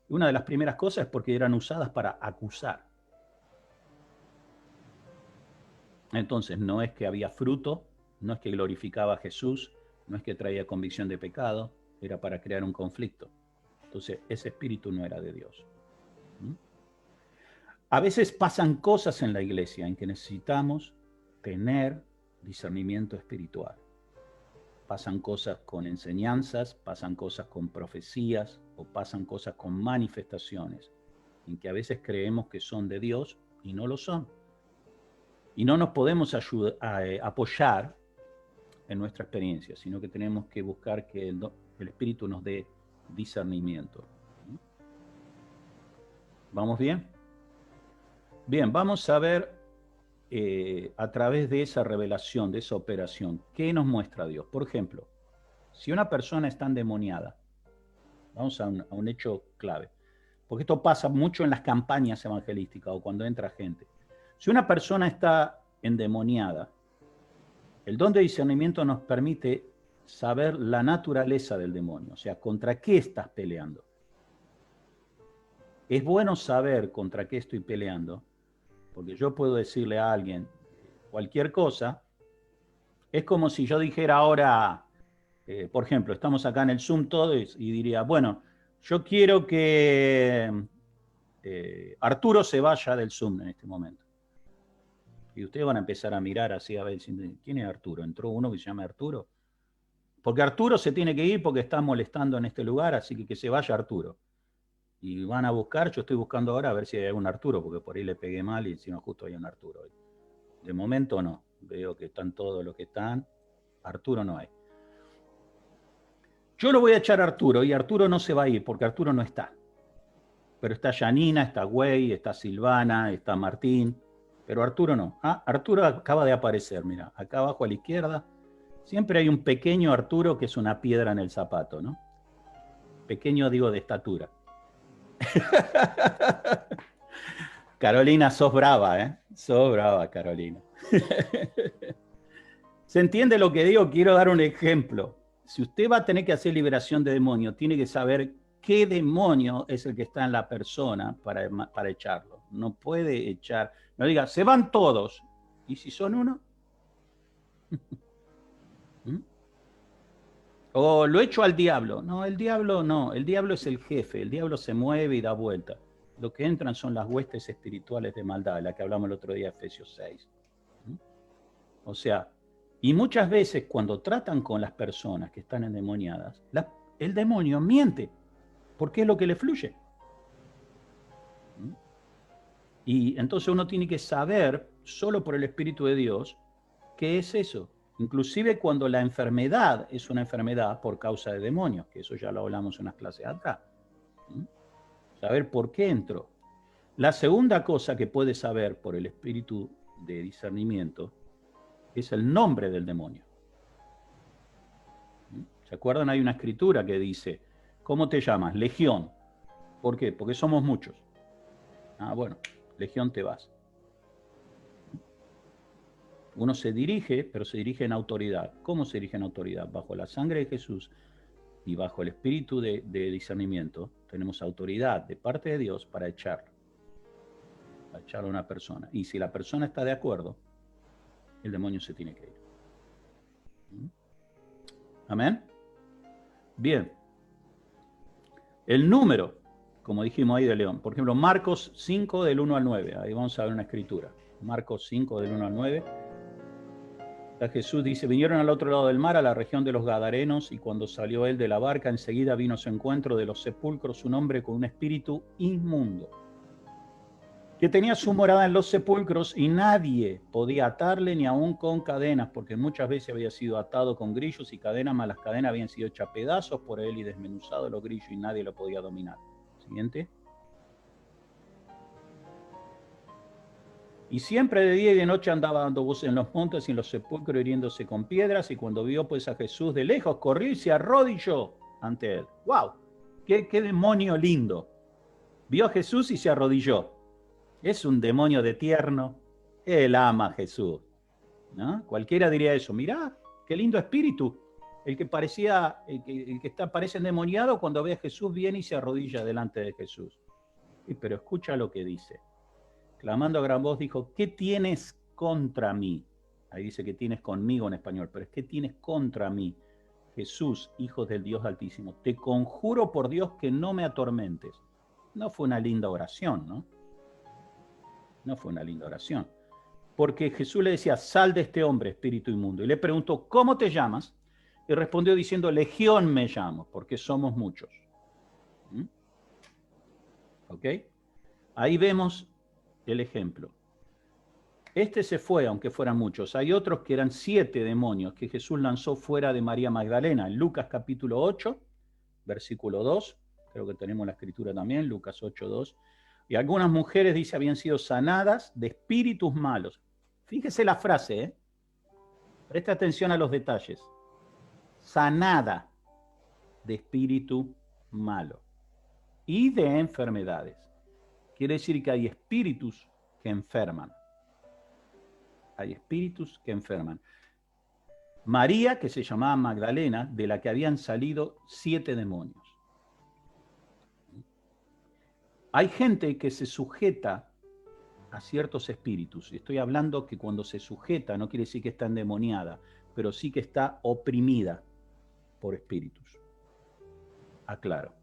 A: Y una de las primeras cosas es porque eran usadas para acusar. Entonces, no es que había fruto, no es que glorificaba a Jesús, no es que traía convicción de pecado, era para crear un conflicto. Entonces, ese espíritu no era de Dios. A veces pasan cosas en la iglesia en que necesitamos tener discernimiento espiritual. Pasan cosas con enseñanzas, pasan cosas con profecías o pasan cosas con manifestaciones, en que a veces creemos que son de Dios y no lo son. Y no nos podemos apoyar en nuestra experiencia, sino que tenemos que buscar que el Espíritu nos dé discernimiento. ¿Vamos bien? Bien, vamos a ver a través de esa revelación, de esa operación, ¿qué nos muestra Dios? Por ejemplo, si una persona está endemoniada, vamos a un hecho clave, porque esto pasa mucho en las campañas evangelísticas o cuando entra gente. Si una persona está endemoniada, el don de discernimiento nos permite saber la naturaleza del demonio, o sea, contra qué estás peleando. Es bueno saber contra qué estoy peleando, porque yo puedo decirle a alguien cualquier cosa. Es como si yo dijera ahora, por ejemplo, estamos acá en el Zoom todos y diría, bueno, yo quiero que Arturo se vaya del Zoom en este momento. Y ustedes van a empezar a mirar así a ver, ¿quién es Arturo? ¿Entró uno que se llama Arturo? Porque Arturo se tiene que ir porque está molestando en este lugar, así que se vaya Arturo. Y van a buscar, yo estoy buscando ahora a ver si hay un Arturo, porque por ahí le pegué mal y encima justo hay un Arturo hoy. De momento no, veo que están todos los que están, Arturo no hay. Yo lo voy a echar a Arturo y Arturo no se va a ir porque Arturo no está. Pero está Janina, está Güey, está Silvana, está Martín, pero Arturo no. Ah, Arturo acaba de aparecer, mira, acá abajo a la izquierda. Siempre hay un pequeño Arturo que es una piedra en el zapato, ¿no? Pequeño digo de estatura. Carolina, sos brava, ¿eh? Sos brava, Carolina. ¿Se entiende lo que digo? Quiero dar un ejemplo. Si usted va a tener que hacer liberación de demonios, tiene que saber qué demonio es el que está en la persona para echarlo. No puede echar, no diga, se van todos. ¿Y si son uno? ¿Mm? O lo echo al diablo. No, el diablo no. El diablo es el jefe. El diablo se mueve y da vuelta. Lo que entran son las huestes espirituales de maldad, de la que hablamos el otro día, Efesios 6. ¿Mm? O sea, y muchas veces cuando tratan con las personas que están endemoniadas, el demonio miente, porque es lo que le fluye. ¿Mm? Y entonces uno tiene que saber, solo por el Espíritu de Dios, qué es eso. Inclusive cuando la enfermedad es una enfermedad por causa de demonios, que eso ya lo hablamos en unas clases atrás. ¿Mm? Saber por qué entró. La segunda cosa que puede saber por el Espíritu de discernimiento es el nombre del demonio. ¿Se acuerdan? Hay una escritura que dice, ¿cómo te llamas? Legión. ¿Por qué? Porque somos muchos. Ah, bueno, legión te vas. Uno se dirige, pero se dirige en autoridad. ¿Cómo se dirige en autoridad? Bajo la sangre de Jesús y bajo el espíritu de discernimiento, tenemos autoridad de parte de Dios para echarlo. Para echar a una persona. Y si la persona está de acuerdo, el demonio se tiene que ir. Amén. Bien. El número, como dijimos ahí de León. Por ejemplo, Marcos 5 del 1 al 9. Ahí vamos a ver una escritura. Marcos 5 del 1 al 9. Jesús dice, vinieron al otro lado del mar, a la región de los Gadarenos, y cuando salió él de la barca, enseguida vino a su encuentro de los sepulcros un hombre con un espíritu inmundo, que tenía su morada en los sepulcros, y nadie podía atarle ni aún con cadenas, porque muchas veces había sido atado con grillos y cadenas, mas las cadenas habían sido hechas pedazos por él y desmenuzado los grillos, y nadie lo podía dominar. Siguiente. Y siempre de día y de noche andaba dando voces en los montes y en los sepulcros, hiriéndose con piedras, y cuando vio pues a Jesús de lejos, corrió y se arrodilló ante él. ¡Wow! ¡Qué demonio lindo! Vio a Jesús y se arrodilló. Es un demonio de tierno. Él ama a Jesús, ¿no? Cualquiera diría eso. Mirá, qué lindo espíritu. El que parece endemoniado, cuando ve a Jesús, viene y se arrodilla delante de Jesús. Pero escucha lo que dice. Clamando a gran voz dijo, ¿qué tienes contra mí? Ahí dice que tienes conmigo en español, pero es ¿qué tienes contra mí? Jesús, Hijo del Dios Altísimo, te conjuro por Dios que no me atormentes. No fue una linda oración, ¿no? No fue una linda oración. Porque Jesús le decía, sal de este hombre, espíritu inmundo. Y le preguntó, ¿cómo te llamas? Y respondió diciendo, Legión me llamo, porque somos muchos. ¿Ok? Ahí vemos el ejemplo. Este se fue, aunque fueran muchos. Hay otros que eran 7 demonios que Jesús lanzó fuera de María Magdalena. En Lucas capítulo 8, versículo 2. Creo que tenemos la escritura también, Lucas 8, 2. Y algunas mujeres, dice, habían sido sanadas de espíritus malos. Fíjese la frase, ¿eh? Presta atención a los detalles. Sanada de espíritu malo y de enfermedades. Quiere decir que hay espíritus que enferman. Hay espíritus que enferman. María, que se llamaba Magdalena, de la que habían salido 7 demonios. Hay gente que se sujeta a ciertos espíritus. Estoy hablando que cuando se sujeta no quiere decir que está endemoniada, pero sí que está oprimida por espíritus. Aclaro.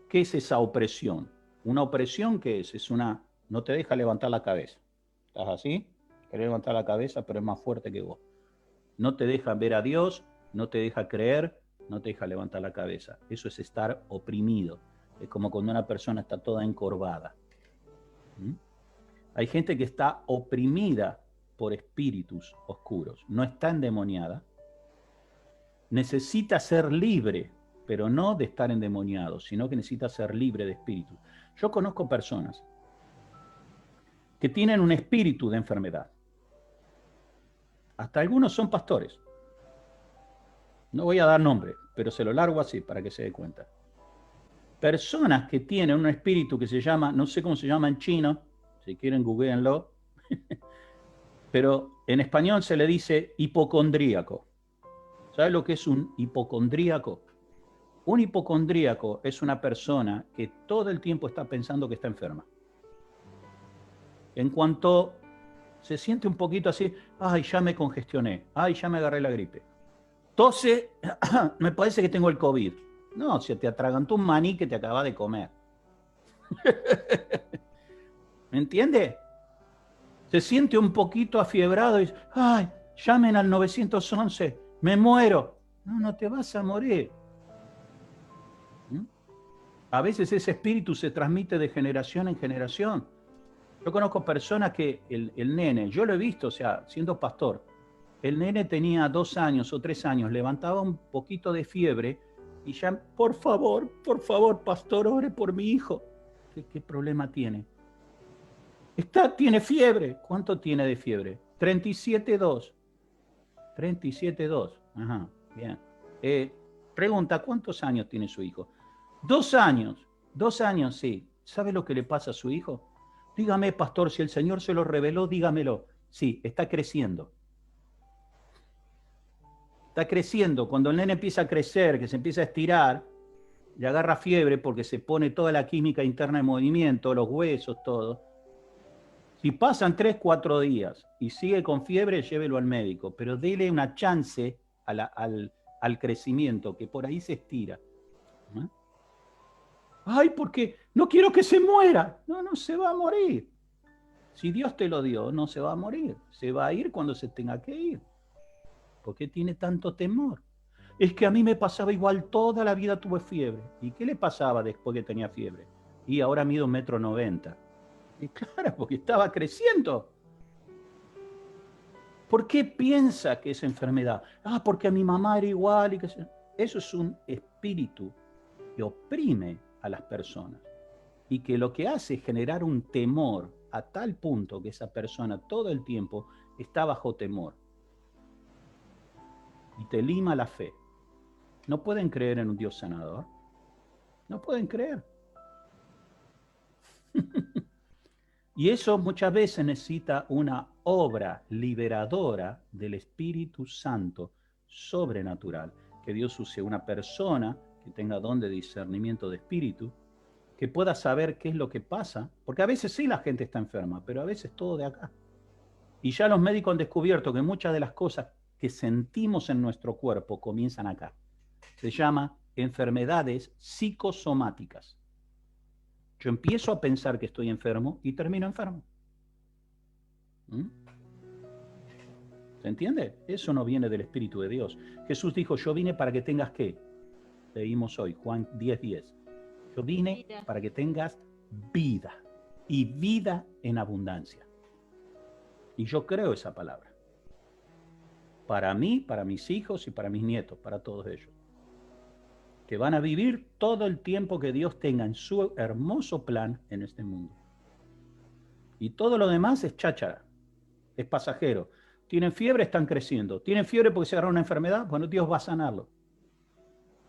A: ¿Qué es esa opresión? Una opresión, ¿qué es? Es una... no te deja levantar la cabeza. ¿Estás así? Querés levantar la cabeza, pero es más fuerte que vos. No te deja ver a Dios, no te deja creer, no te deja levantar la cabeza. Eso es estar oprimido. Es como cuando una persona está toda encorvada. Hay gente que está oprimida por espíritus oscuros. No está endemoniada. Necesita ser libre, pero no de estar endemoniado, sino que necesita ser libre de espíritus. Yo conozco personas que tienen un espíritu de enfermedad. Hasta algunos son pastores. No voy a dar nombre, pero se lo largo así para que se dé cuenta. Personas que tienen un espíritu que se llama, no sé cómo se llama en chino, si quieren googleenlo, pero en español se le dice hipocondríaco. ¿Sabes lo que es un hipocondríaco? Un hipocondríaco es una persona que todo el tiempo está pensando que está enferma. En cuanto se siente un poquito así, ay, ya me congestioné, ay, ya me agarré la gripe. Tose, me parece que tengo el COVID. No, se te atragantó un maní que te acaba de comer. ¿Me entiende? Se siente un poquito afiebrado y dice, ay, llamen al 911, me muero. No, no te vas a morir. A veces ese espíritu se transmite de generación en generación. Yo conozco personas que el nene, yo lo he visto, o sea, siendo pastor, el nene tenía 2 años o 3 años, levantaba un poquito de fiebre y ya, por favor, pastor, ore por mi hijo. ¿Qué problema tiene? Tiene fiebre. ¿Cuánto tiene de fiebre? 37,2. 37,2. Ajá, bien. Pregunta, ¿cuántos años tiene su hijo? 2 años. 2 años, sí. ¿Sabe lo que le pasa a su hijo? Dígame, pastor, si el Señor se lo reveló, dígamelo. Sí, está creciendo. Está creciendo. Cuando el nene empieza a crecer, que se empieza a estirar, le agarra fiebre porque se pone toda la química interna en movimiento, los huesos, todo. Si pasan 3, 4 días y sigue con fiebre, llévelo al médico, pero dele una chance al crecimiento, que por ahí se estira. ¿Eh? Ay, porque no quiero que se muera. No, no se va a morir. Si Dios te lo dio, no se va a morir. Se va a ir cuando se tenga que ir. ¿Por qué tiene tanto temor? Es que a mí me pasaba igual, toda la vida tuve fiebre. ¿Y qué le pasaba después que tenía fiebre? Y ahora mido 1,90 m. Y claro, porque estaba creciendo. ¿Por qué piensa que es enfermedad? Ah, porque a mi mamá era igual. Y que eso es un espíritu que oprime a las personas y que lo que hace es generar un temor a tal punto que esa persona todo el tiempo está bajo temor y te lima la fe. No pueden creer en un Dios sanador. No pueden creer. Y eso muchas veces necesita una obra liberadora del Espíritu Santo sobrenatural. Que Dios use una persona que tenga don de discernimiento de espíritu, que pueda saber qué es lo que pasa, porque a veces sí la gente está enferma, pero a veces todo de acá. Y ya los médicos han descubierto que muchas de las cosas que sentimos en nuestro cuerpo comienzan acá. Se llama enfermedades psicosomáticas. Yo empiezo a pensar que estoy enfermo y termino enfermo. ¿Se entiende? Eso no viene del Espíritu de Dios. Jesús dijo, yo vine para que tengas ¿qué? Leímos hoy, Juan 10:10. Yo vine para que tengas vida y vida en abundancia. Y yo creo esa palabra. Para mí, para mis hijos y para mis nietos, para todos ellos. Que van a vivir todo el tiempo que Dios tenga en su hermoso plan en este mundo. Y todo lo demás es cháchara, es pasajero. Tienen fiebre, están creciendo. Tienen fiebre porque se agarraron una enfermedad, bueno, Dios va a sanarlo.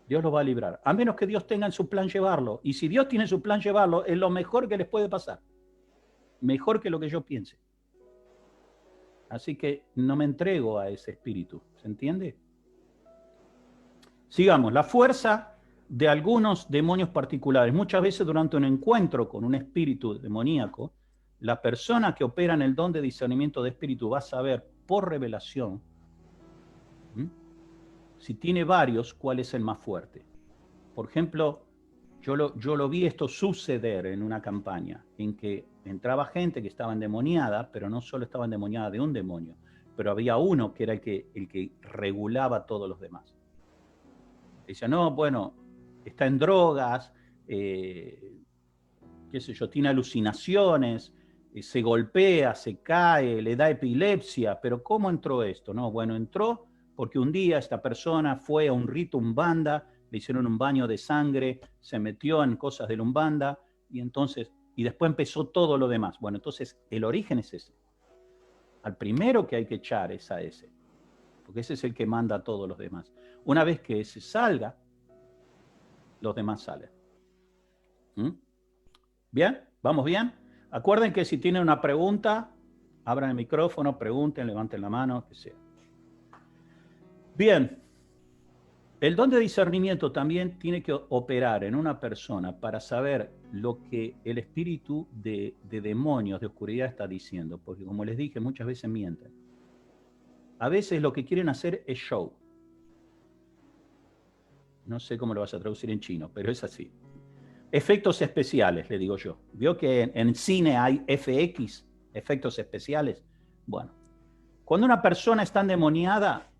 A: Dios los va a librar. A menos que Dios tenga en su plan llevarlo. Y si Dios tiene en su plan llevarlo, es lo mejor que les puede pasar. Mejor que lo que yo piense. Así que no me entrego a ese espíritu. ¿Se entiende? Sigamos. La fuerza de algunos demonios particulares. Muchas veces durante un encuentro con un espíritu demoníaco, la persona que opera en el don de discernimiento de espíritu va a saber por revelación, si tiene varios, cuál es el más fuerte. Por ejemplo, yo lo vi esto suceder en una campaña, en que entraba gente que estaba endemoniada, pero no solo estaba endemoniada de un demonio, pero había uno que era el que regulaba a todos los demás. Dice, no, bueno, está en drogas, qué sé yo, tiene alucinaciones, se golpea, se cae, le da epilepsia, pero ¿cómo entró esto? No, bueno, entró porque un día esta persona fue a un rito umbanda, le hicieron un baño de sangre, se metió en cosas de la umbanda y después empezó todo lo demás. Bueno, entonces el origen es ese. Al primero que hay que echar es a ese, porque ese es el que manda a todos los demás. Una vez que ese salga, los demás salen. ¿Bien? ¿Vamos bien? Acuerden que si tienen una pregunta, abran el micrófono, pregunten, levanten la mano, que sea. Bien, el don de discernimiento también tiene que operar en una persona para saber lo que el espíritu de demonios, de oscuridad está diciendo, porque como les dije, muchas veces mienten. A veces lo que quieren hacer es show. No sé cómo lo vas a traducir en chino, pero es así. Efectos especiales, le digo yo. ¿Vio que en cine hay FX, efectos especiales? Bueno, cuando una persona está endemoniada,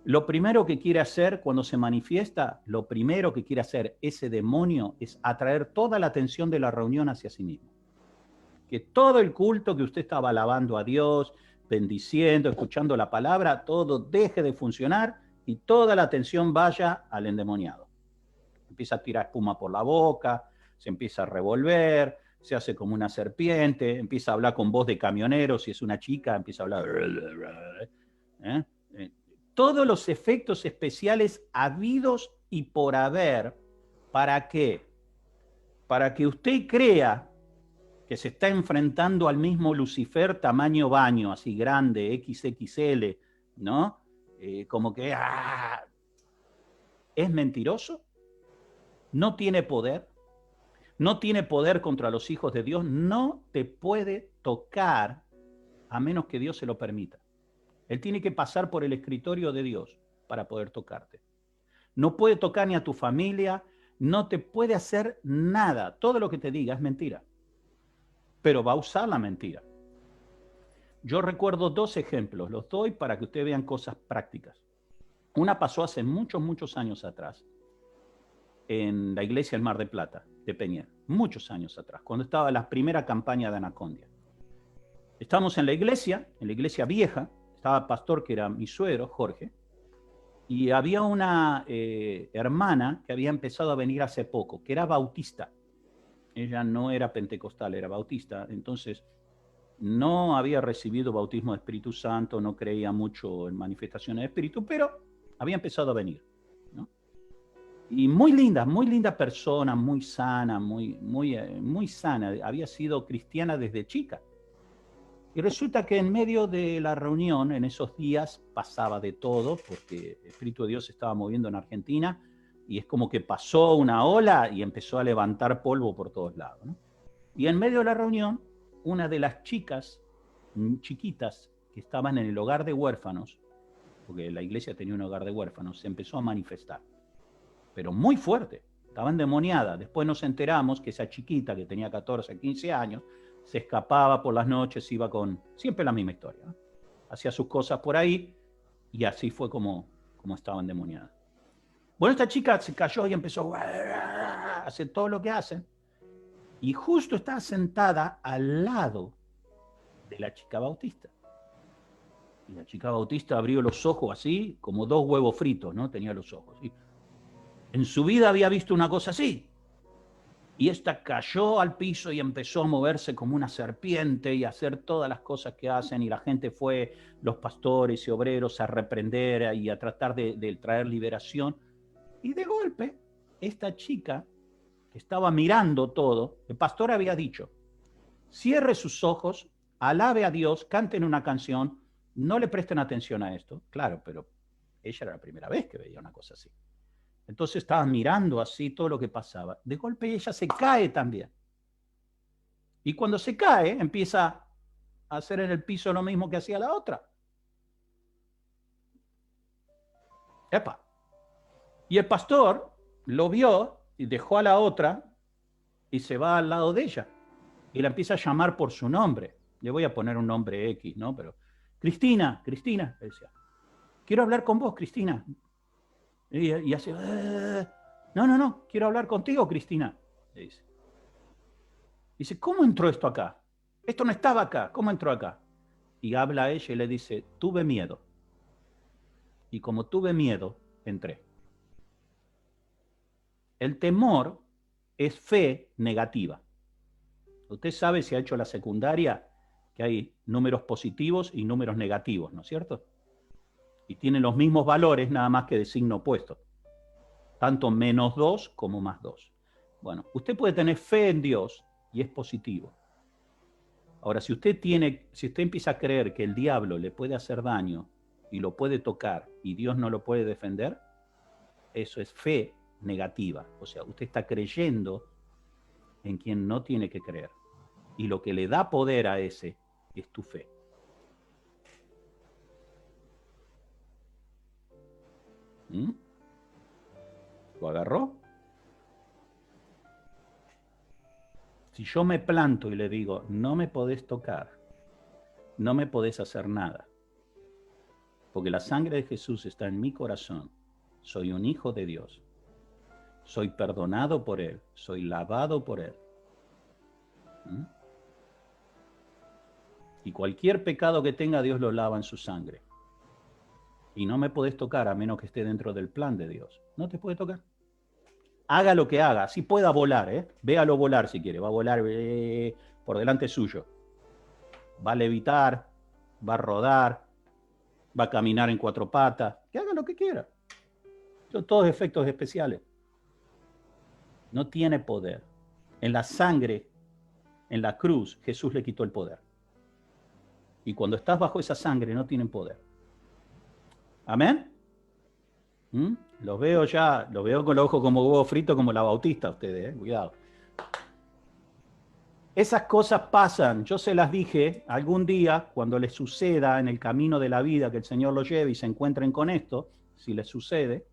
A: lo primero que quiere hacer cuando se manifiesta, lo primero que quiere hacer ese demonio es atraer toda la atención de la reunión hacia sí mismo. Que todo el culto que usted estaba alabando a Dios, bendiciendo, escuchando la palabra, todo deje de funcionar y toda la atención vaya al endemoniado. Empieza a tirar espuma por la boca, se empieza a revolver, se hace como una serpiente, empieza a hablar con voz de camionero, si es una chica, empieza a hablar. Todos los efectos especiales habidos y por haber, ¿para qué? Para que usted crea que se está enfrentando al mismo Lucifer tamaño baño, así grande, XXL, ¿no? Como que es mentiroso, no tiene poder, no tiene poder contra los hijos de Dios, no te puede tocar a menos que Dios se lo permita. Él tiene que pasar por el escritorio de Dios para poder tocarte. No puede tocar ni a tu familia, no te puede hacer nada. Todo lo que te diga es mentira, pero va a usar la mentira. Yo recuerdo 2 ejemplos, los doy para que ustedes vean cosas prácticas. Una pasó hace muchos, muchos años atrás, en la iglesia del Mar de Plata, de Peña, muchos años atrás, cuando estaba la primera campaña de Anacondia. Estábamos en la iglesia vieja, estaba el pastor que era mi suegro, Jorge, y había una hermana que había empezado a venir hace poco, que era bautista. Ella no era pentecostal, era bautista, entonces no había recibido bautismo de Espíritu Santo, no creía mucho en manifestaciones de Espíritu, pero había empezado a venir, ¿no? Y muy linda persona, muy sana, muy sana, había sido cristiana desde chica. Y resulta que en medio de la reunión, en esos días, pasaba de todo, porque el Espíritu de Dios se estaba moviendo en Argentina, y es como que pasó una ola y empezó a levantar polvo por todos lados, ¿no? Y en medio de la reunión, una de las chicas chiquitas que estaban en el hogar de huérfanos, porque la iglesia tenía un hogar de huérfanos, se empezó a manifestar, pero muy fuerte, estaba endemoniada. Después nos enteramos que esa chiquita que tenía 14, 15 años, se escapaba por las noches, iba con, siempre la misma historia, ¿no? Hacía sus cosas por ahí y así fue como estaba endemoniada. Bueno, esta chica se cayó y empezó a hacer todo lo que hacen y justo estaba sentada al lado de la chica bautista. Y la chica bautista abrió los ojos así, como 2 huevos fritos, ¿no? Tenía los ojos. ¿Sí? En su vida había visto una cosa así. Y esta cayó al piso y empezó a moverse como una serpiente y a hacer todas las cosas que hacen. Y la gente fue, los pastores y obreros, a reprender y a tratar de traer liberación. Y de golpe, esta chica que estaba mirando todo, el pastor había dicho, cierre sus ojos, alabe a Dios, canten una canción, no le presten atención a esto. Claro, pero ella era la primera vez que veía una cosa así. Entonces estaba mirando así todo lo que pasaba. De golpe ella se cae también. Y cuando se cae, empieza a hacer en el piso lo mismo que hacía la otra. ¡Epa! Y el pastor lo vio y dejó a la otra y se va al lado de ella. Y la empieza a llamar por su nombre. Le voy a poner un nombre X, ¿no? Pero, Cristina, Cristina, le decía. Quiero hablar con vos, Cristina. Y hace, no, quiero hablar contigo, Cristina, le dice. Dice, ¿cómo entró esto acá? Esto no estaba acá, ¿cómo entró acá? Y habla a ella y le dice, tuve miedo. Y como tuve miedo, entré. El temor es fe negativa. Usted sabe, si ha hecho la secundaria, que hay números positivos y números negativos, ¿no es cierto? Y tienen los mismos valores, nada más que de signo opuesto. Tanto -2 como +2. Bueno, usted puede tener fe en Dios y es positivo. Ahora, si usted empieza a creer que el diablo le puede hacer daño y lo puede tocar y Dios no lo puede defender, eso es fe negativa. O sea, usted está creyendo en quien no tiene que creer. Y lo que le da poder a ese es tu fe. ¿Lo agarró? Si yo me planto y le digo, no me podés tocar, no me podés hacer nada, porque la sangre de Jesús está en mi corazón, soy un hijo de Dios, soy perdonado por Él, soy lavado por Él. Y cualquier pecado que tenga, Dios lo lava en su sangre. Y no me podés tocar a menos que esté dentro del plan de Dios. No te puede tocar. Haga lo que haga, si pueda volar, véalo volar si quiere, va a volar por delante suyo. Va a levitar, va a rodar, va a caminar en 4 patas, que haga lo que quiera. Son todos efectos especiales. No tiene poder. En la sangre en la cruz, Jesús le quitó el poder. Y cuando estás bajo esa sangre, no tienen poder. ¿Amén? Los veo ya, los veo con los ojos como huevo frito, como la Bautista ustedes, cuidado. Esas cosas pasan, yo se las dije, algún día, cuando les suceda en el camino de la vida, que el Señor los lleve y se encuentren con esto, si les sucede,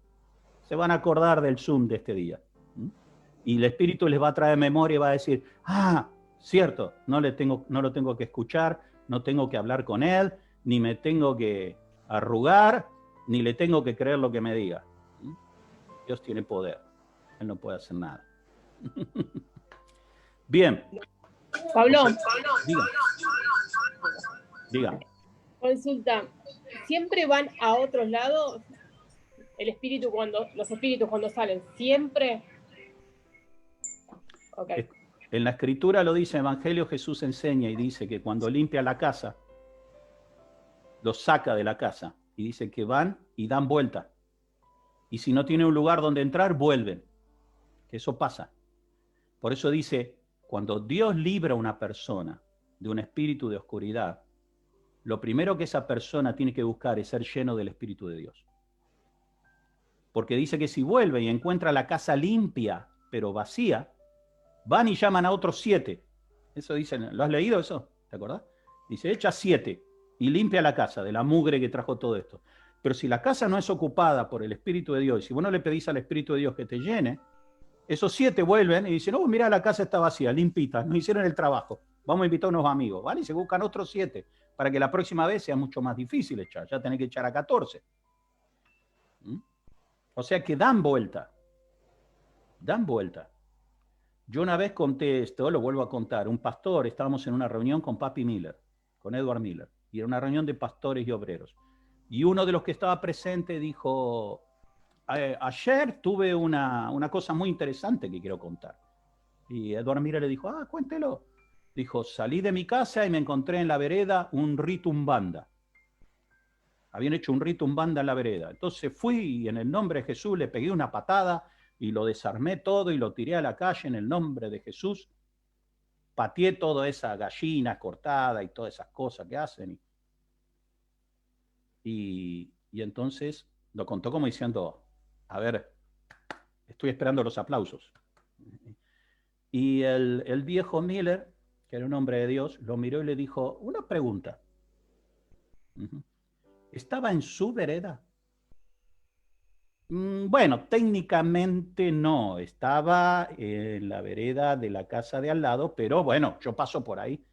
A: se van a acordar del Zoom de este día. Y el Espíritu les va a traer memoria y va a decir, cierto, no lo tengo que escuchar, no tengo que hablar con él, ni me tengo que arrugar, ni le tengo que creer lo que me diga. Dios tiene poder, él no puede hacer nada. Bien.
E: Pablo.
A: Diga.
E: Consulta. ¿Siempre van a otros lados? Los espíritus cuando salen, ¿siempre? Okay.
A: En la Escritura lo dice, Evangelio Jesús enseña y dice que cuando limpia la casa, los saca de la casa y dice que van y dan vuelta. Y si no tiene un lugar donde entrar, vuelven. Que eso pasa. Por eso dice, cuando Dios libra a una persona de un espíritu de oscuridad, lo primero que esa persona tiene que buscar es ser lleno del Espíritu de Dios. Porque dice que si vuelve y encuentra la casa limpia, pero vacía, van y llaman a otros 7. Eso dicen, ¿lo has leído eso? ¿Te acordás? Dice, echa 7 y limpia la casa de la mugre que trajo todo esto. Pero si la casa no es ocupada por el Espíritu de Dios, y si vos no le pedís al Espíritu de Dios que te llene, esos 7 vuelven y dicen, mira, la casa está vacía, limpita, nos hicieron el trabajo, vamos a invitar a unos amigos, ¿vale? Y se buscan otros 7 para que la próxima vez sea mucho más difícil echar, ya tenés que echar a 14. O sea que dan vuelta. Yo una vez conté esto, lo vuelvo a contar, un pastor, estábamos en una reunión con Papi Miller, con Edward Miller, y era una reunión de pastores y obreros. Y uno de los que estaba presente dijo, ayer tuve una cosa muy interesante que quiero contar. Y Edward Miller le dijo, cuéntelo. Dijo, salí de mi casa y me encontré en la vereda un rito umbanda. Habían hecho un rito umbanda en la vereda. Entonces fui y en el nombre de Jesús le pegué una patada y lo desarmé todo y lo tiré a la calle en el nombre de Jesús. Pateé toda esa gallina cortada y todas esas cosas que hacen. Y entonces lo contó como diciendo, a ver, estoy esperando los aplausos. Y el viejo Miller, que era un hombre de Dios, lo miró y le dijo, una pregunta. ¿Estaba en su vereda? Bueno, técnicamente no, estaba en la vereda de la casa de al lado, pero bueno, yo paso por ahí.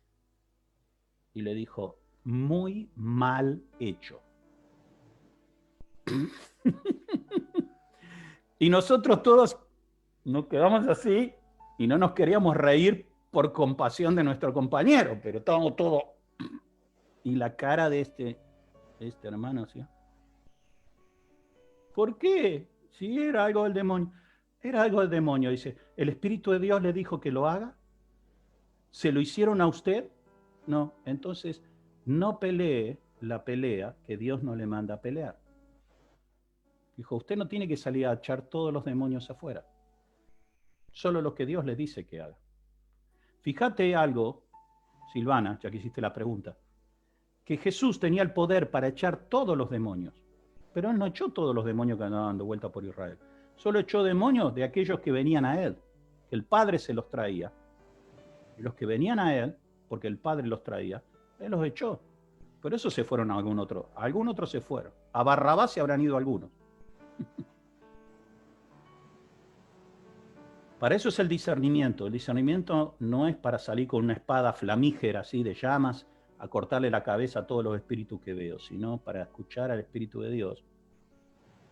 A: Y le dijo, muy mal hecho. Y nosotros todos nos quedamos así y no nos queríamos reír por compasión de nuestro compañero, pero estábamos todos... Y la cara de este hermano, ¿sí? ¿Por qué? Si era algo del demonio. Era algo del demonio, dice. ¿El Espíritu de Dios le dijo que lo haga? ¿Se lo hicieron a usted? No. Entonces, no pelee la pelea que Dios no le manda a pelear. Dijo, usted no tiene que salir a echar todos los demonios afuera. Solo lo que Dios le dice que haga. Fíjate algo, Silvana, ya que hiciste la pregunta, que Jesús tenía el poder para echar todos los demonios. Pero él no echó todos los demonios que andaban dando vuelta por Israel. Solo echó demonios de aquellos que venían a él. El Padre se los traía. Y los que venían a él, porque el Padre los traía, él los echó. Por eso se fueron a algún otro. A algún otro se fueron. A Barrabás se habrán ido algunos. Para eso es el discernimiento. El discernimiento no es para salir con una espada flamígera así de llamas a cortarle la cabeza a todos los espíritus que veo, sino para escuchar al Espíritu de Dios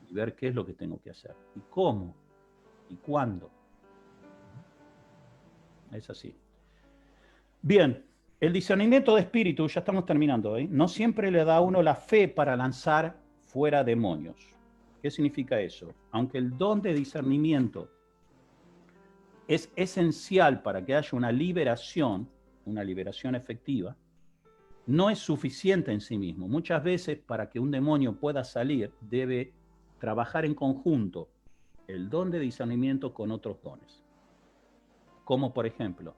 A: y ver qué es lo que tengo que hacer, y cómo, y cuándo. Es así. Bien, el discernimiento de espíritu, ya estamos terminando, no siempre le da a uno la fe para lanzar fuera demonios. ¿Qué significa eso? Aunque el don de discernimiento es esencial para que haya una liberación efectiva, no es suficiente en sí mismo. Muchas veces, para que un demonio pueda salir, debe trabajar en conjunto el don de discernimiento con otros dones. Como por ejemplo,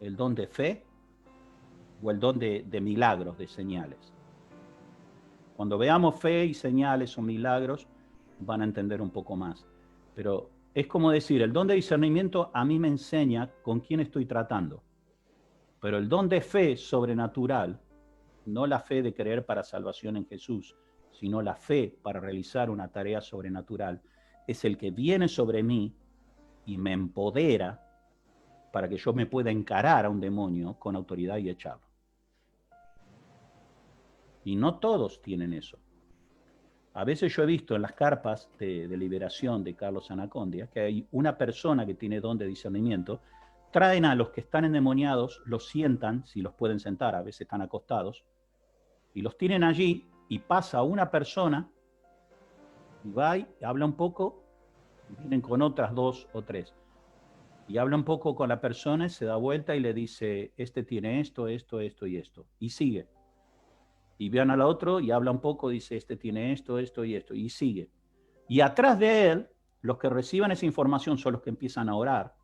A: ¿El don de fe o el don de milagros, de señales? Cuando veamos fe y señales o milagros, van a entender un poco más. Pero es como decir, el don de discernimiento a mí me enseña con quién estoy tratando. Pero el don de fe sobrenatural, no la fe de creer para salvación en Jesús, sino la fe para realizar una tarea sobrenatural, es el que viene sobre mí y me empodera para que yo me pueda encarar a un demonio con autoridad y echarlo. Y no todos tienen eso. A veces yo he visto en las carpas de liberación de Carlos Anacondia que hay una persona que tiene don de discernimiento, traen a los que están endemoniados, los sientan, si los pueden sentar, a veces están acostados, y los tienen allí y pasa una persona y va y habla un poco, y vienen con otras 2 o 3. Y habla un poco con la persona, se da vuelta y le dice, este tiene esto, esto, esto y esto. Y sigue. Y vean al otro y habla un poco, dice, este tiene esto, esto y esto. Y sigue. Y atrás de él, los que reciban esa información son los que empiezan a orar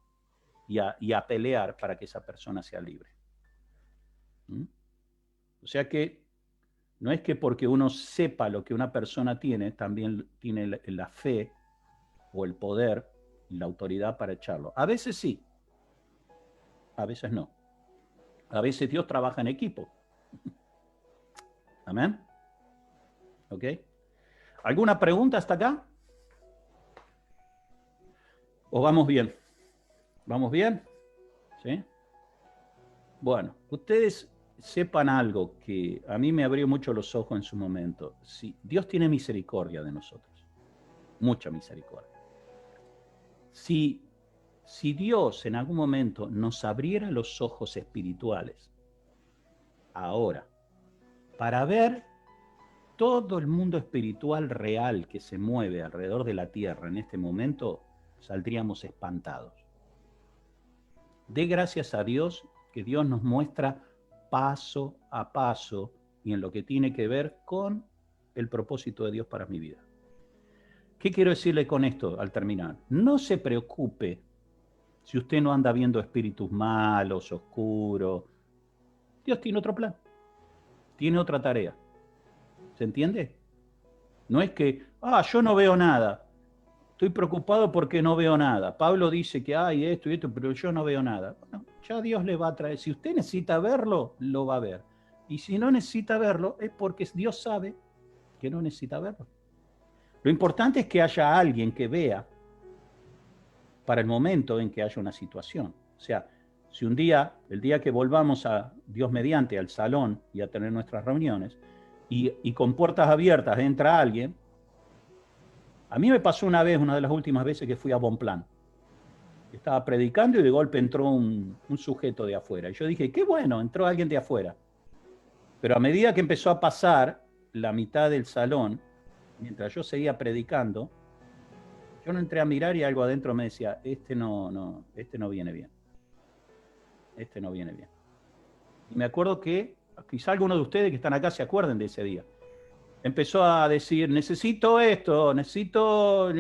A: y a pelear para que esa persona sea libre. ¿Mm? O sea que no es que porque uno sepa lo que una persona tiene, también tiene la fe o el poder y la autoridad para echarlo. A veces sí, a veces no. A veces Dios trabaja en equipo. Amén. ¿Ok? ¿Alguna pregunta hasta acá? ¿O vamos bien? ¿Vamos bien? ¿Sí? Bueno, ustedes sepan algo que a mí me abrió mucho los ojos en su momento. Sí, Dios tiene misericordia de nosotros. Mucha misericordia. Si Dios en algún momento nos abriera los ojos espirituales, ahora, para ver todo el mundo espiritual real que se mueve alrededor de la tierra en este momento, saldríamos espantados. Dé gracias a Dios que Dios nos muestra paso a paso y en lo que tiene que ver con el propósito de Dios para mi vida. ¿Qué quiero decirle con esto al terminar? No se preocupe si usted no anda viendo espíritus malos, oscuros. Dios tiene otro plan, tiene otra tarea. ¿Se entiende? No es que, yo no veo nada. Estoy preocupado porque no veo nada. Pablo dice que hay esto y esto, pero yo no veo nada. Bueno, ya Dios le va a traer. Si usted necesita verlo, lo va a ver. Y si no necesita verlo, es porque Dios sabe que no necesita verlo. Lo importante es que haya alguien que vea para el momento en que haya una situación. O sea, si un día, el día que volvamos a Dios mediante al salón y a tener nuestras reuniones, y con puertas abiertas entra alguien, a mí me pasó una vez, una de las últimas veces que fui a Bonplan. Estaba predicando y de golpe entró un sujeto de afuera. Y yo dije, qué bueno, entró alguien de afuera. Pero a medida que empezó a pasar la mitad del salón, mientras yo seguía predicando, yo no entré a mirar y algo adentro me decía, este no viene bien. Este no viene bien. Y me acuerdo que, quizá algunos de ustedes que están acá se acuerden de ese día. Empezó a decir, necesito esto, necesito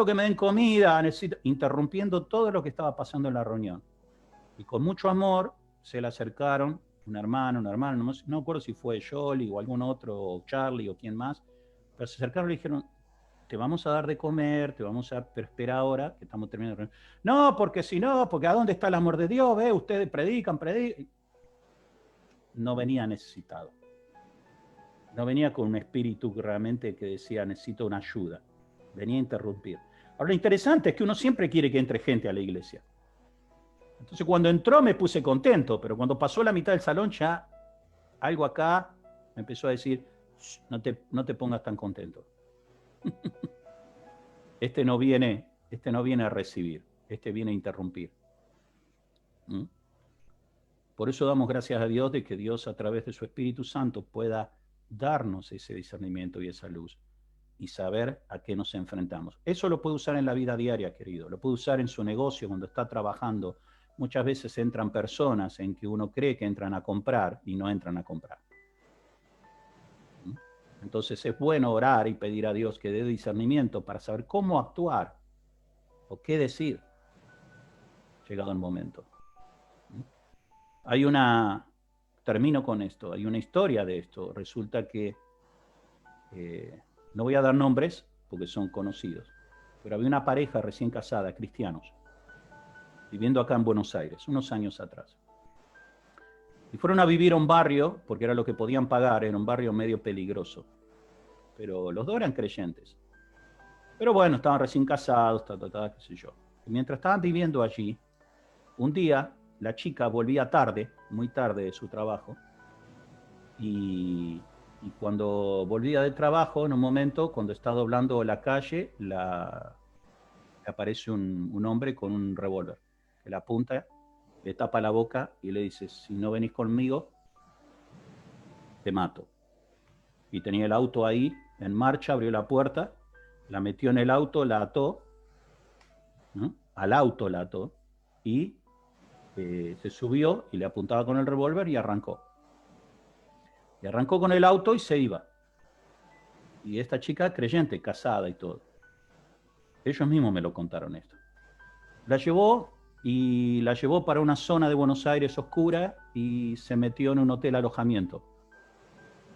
A: que me den comida, interrumpiendo todo lo que estaba pasando en la reunión. Y con mucho amor se le acercaron una hermana, no me acuerdo si fue Jolie o algún otro, o Charlie o quién más, pero se acercaron y le dijeron, te vamos a dar de comer, pero espera ahora que estamos terminando la reunión. No, porque si no, porque ¿a dónde está el amor de Dios? ¿Ve? Ustedes predican. No venía necesitado. No venía con un espíritu realmente que decía, necesito una ayuda. Venía a interrumpir. Ahora, lo interesante es que uno siempre quiere que entre gente a la iglesia. Entonces, cuando entró me puse contento, pero cuando pasó la mitad del salón ya algo acá me empezó a decir, no te pongas tan contento. Este no viene a recibir, este viene a interrumpir. ¿Mm? Por eso damos gracias a Dios de que Dios a través de su Espíritu Santo pueda darnos ese discernimiento y esa luz y saber a qué nos enfrentamos. Eso lo puede usar en la vida diaria, querido. Lo puede usar en su negocio cuando está trabajando. Muchas veces entran personas en que uno cree que entran a comprar y no entran a comprar. Entonces es bueno orar y pedir a Dios que dé discernimiento para saber cómo actuar o qué decir llegado el momento. termino con esto, hay una historia de esto. Resulta que, no voy a dar nombres porque son conocidos, pero había una pareja recién casada, cristianos, viviendo acá en Buenos Aires, unos años atrás. Y fueron a vivir a un barrio, porque era lo que podían pagar, era un barrio medio peligroso. Pero los dos eran creyentes. Pero bueno, estaban recién casados, qué sé yo. Y mientras estaban viviendo allí, un día la chica volvía tarde, muy tarde de su trabajo, y cuando volvía del trabajo, en un momento, cuando está doblando la calle, le aparece un hombre con un revólver, que la apunta, le tapa la boca y le dice, si no venís conmigo, te mato. Y tenía el auto ahí, en marcha, abrió la puerta, la metió en el auto, la ató, ¿no? Al auto la ató, y se subió y le apuntaba con el revólver y arrancó. Y arrancó con el auto y se iba. Y esta chica creyente, casada y todo. Ellos mismos me lo contaron esto. La llevó para una zona de Buenos Aires oscura y se metió en un hotel alojamiento.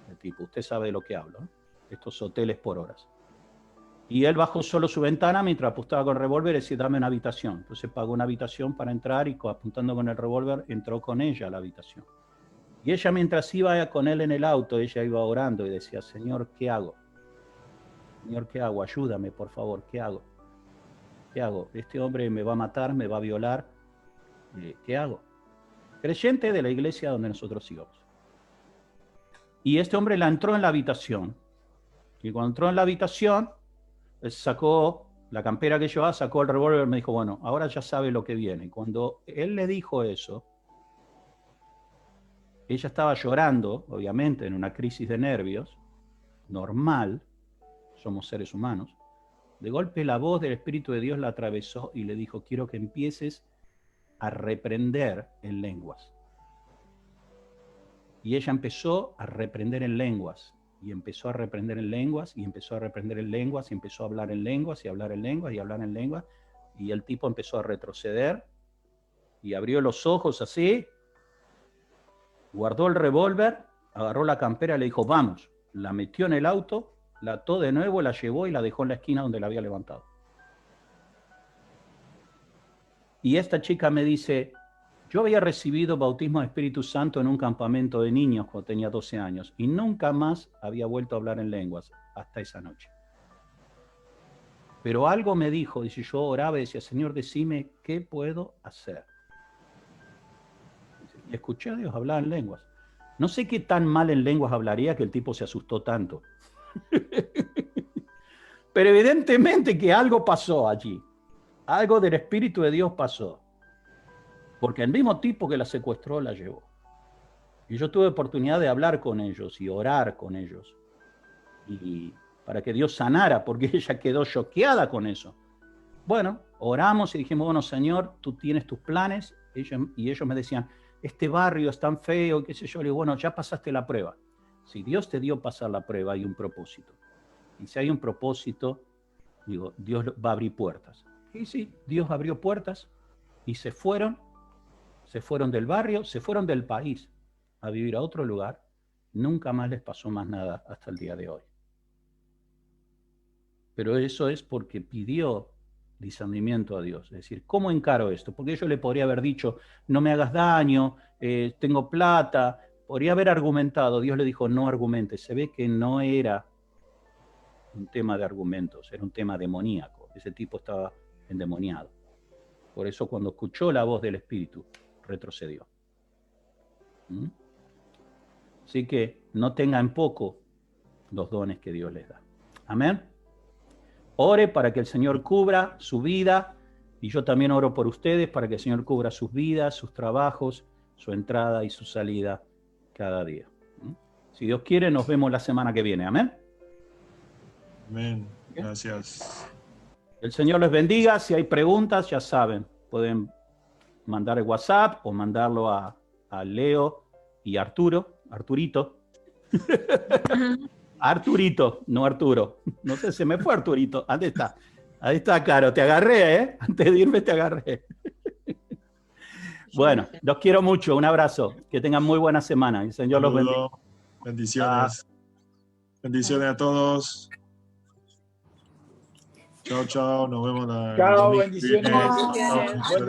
A: El tipo, usted sabe de lo que hablo, ¿eh? Estos hoteles por horas. Y él bajó solo su ventana mientras apuntaba con el revólver y decía, dame una habitación. Entonces pagó una habitación para entrar y apuntando con el revólver entró con ella a la habitación. Y ella mientras iba con él en el auto, ella iba orando y decía, Señor, ¿qué hago? Señor, ¿qué hago? Ayúdame, por favor, ¿qué hago? ¿Qué hago? Este hombre me va a matar, me va a violar. ¿Qué hago? Creyente de la iglesia donde nosotros íbamos. Y este hombre la entró en la habitación. Y cuando entró en la habitación, sacó la campera que llevaba, sacó el revólver y me dijo, bueno, ahora ya sabe lo que viene. Cuando él le dijo eso, ella estaba llorando, obviamente, en una crisis de nervios, normal, somos seres humanos. De golpe la voz del Espíritu de Dios la atravesó y le dijo, quiero que empieces a reprender en lenguas. Y ella empezó a reprender en lenguas, y empezó a reprender en lenguas, y empezó a reprender en lenguas, y empezó a hablar en lenguas, y hablar en lenguas, y hablar en lenguas, y el tipo empezó a retroceder, y abrió los ojos así, guardó el revólver, agarró la campera y le dijo, vamos, la metió en el auto, la ató de nuevo, la llevó y la dejó en la esquina donde la había levantado. Y esta chica me dice, yo había recibido bautismo de Espíritu Santo en un campamento de niños cuando tenía 12 años y nunca más había vuelto a hablar en lenguas hasta esa noche. Pero algo me dijo, dice, yo oraba y decía, Señor, decime qué puedo hacer. Y escuché a Dios hablar en lenguas. No sé qué tan mal en lenguas hablaría que el tipo se asustó tanto. Pero evidentemente que algo pasó allí. Algo del Espíritu de Dios pasó. Porque el mismo tipo que la secuestró la llevó. Y yo tuve oportunidad de hablar con ellos y orar con ellos. Y para que Dios sanara, porque ella quedó choqueada con eso. Bueno, oramos y dijimos, bueno, Señor, tú tienes tus planes. Y ellos me decían, este barrio es tan feo, qué sé yo. Le digo, bueno, ya pasaste la prueba. Si Dios te dio pasar la prueba, hay un propósito. Y si hay un propósito, digo, Dios va a abrir puertas. Y sí, Dios abrió puertas y se fueron del barrio, se fueron del país a vivir a otro lugar. Nunca más les pasó más nada hasta el día de hoy. Pero eso es porque pidió discernimiento a Dios. Es decir, ¿cómo encaro esto? Porque yo le podría haber dicho, no me hagas daño, tengo plata. Podría haber argumentado. Dios le dijo, no argumentes. Se ve que no era un tema de argumentos, era un tema demoníaco. Ese tipo estaba endemoniado. Por eso cuando escuchó la voz del Espíritu, retrocedió. Así que no tenga en poco los dones que Dios les da. Amén. Ore para que el Señor cubra su vida, y yo también oro por ustedes para que el Señor cubra sus vidas, sus trabajos, su entrada y su salida cada día. Si Dios quiere, nos vemos la semana que viene. Amén.
B: Amén. Gracias.
A: El Señor les bendiga. Si hay preguntas, ya saben, pueden mandar el WhatsApp o mandarlo a Leo y Arturito. Arturito, no Arturo. No sé, se me fue Arturito. ¿Dónde está? Ahí está, Caro. Te agarré, ¿eh? Antes de irme te agarré. Bueno, los quiero mucho. Un abrazo. Que tengan muy buena semana. El Señor los bendiga.
B: Saludo. Bendiciones. Bendiciones a todos. Chao, chao. Nos vemos la
F: Chao,
B: domingo que
F: bendiciones.
B: viene. Chao.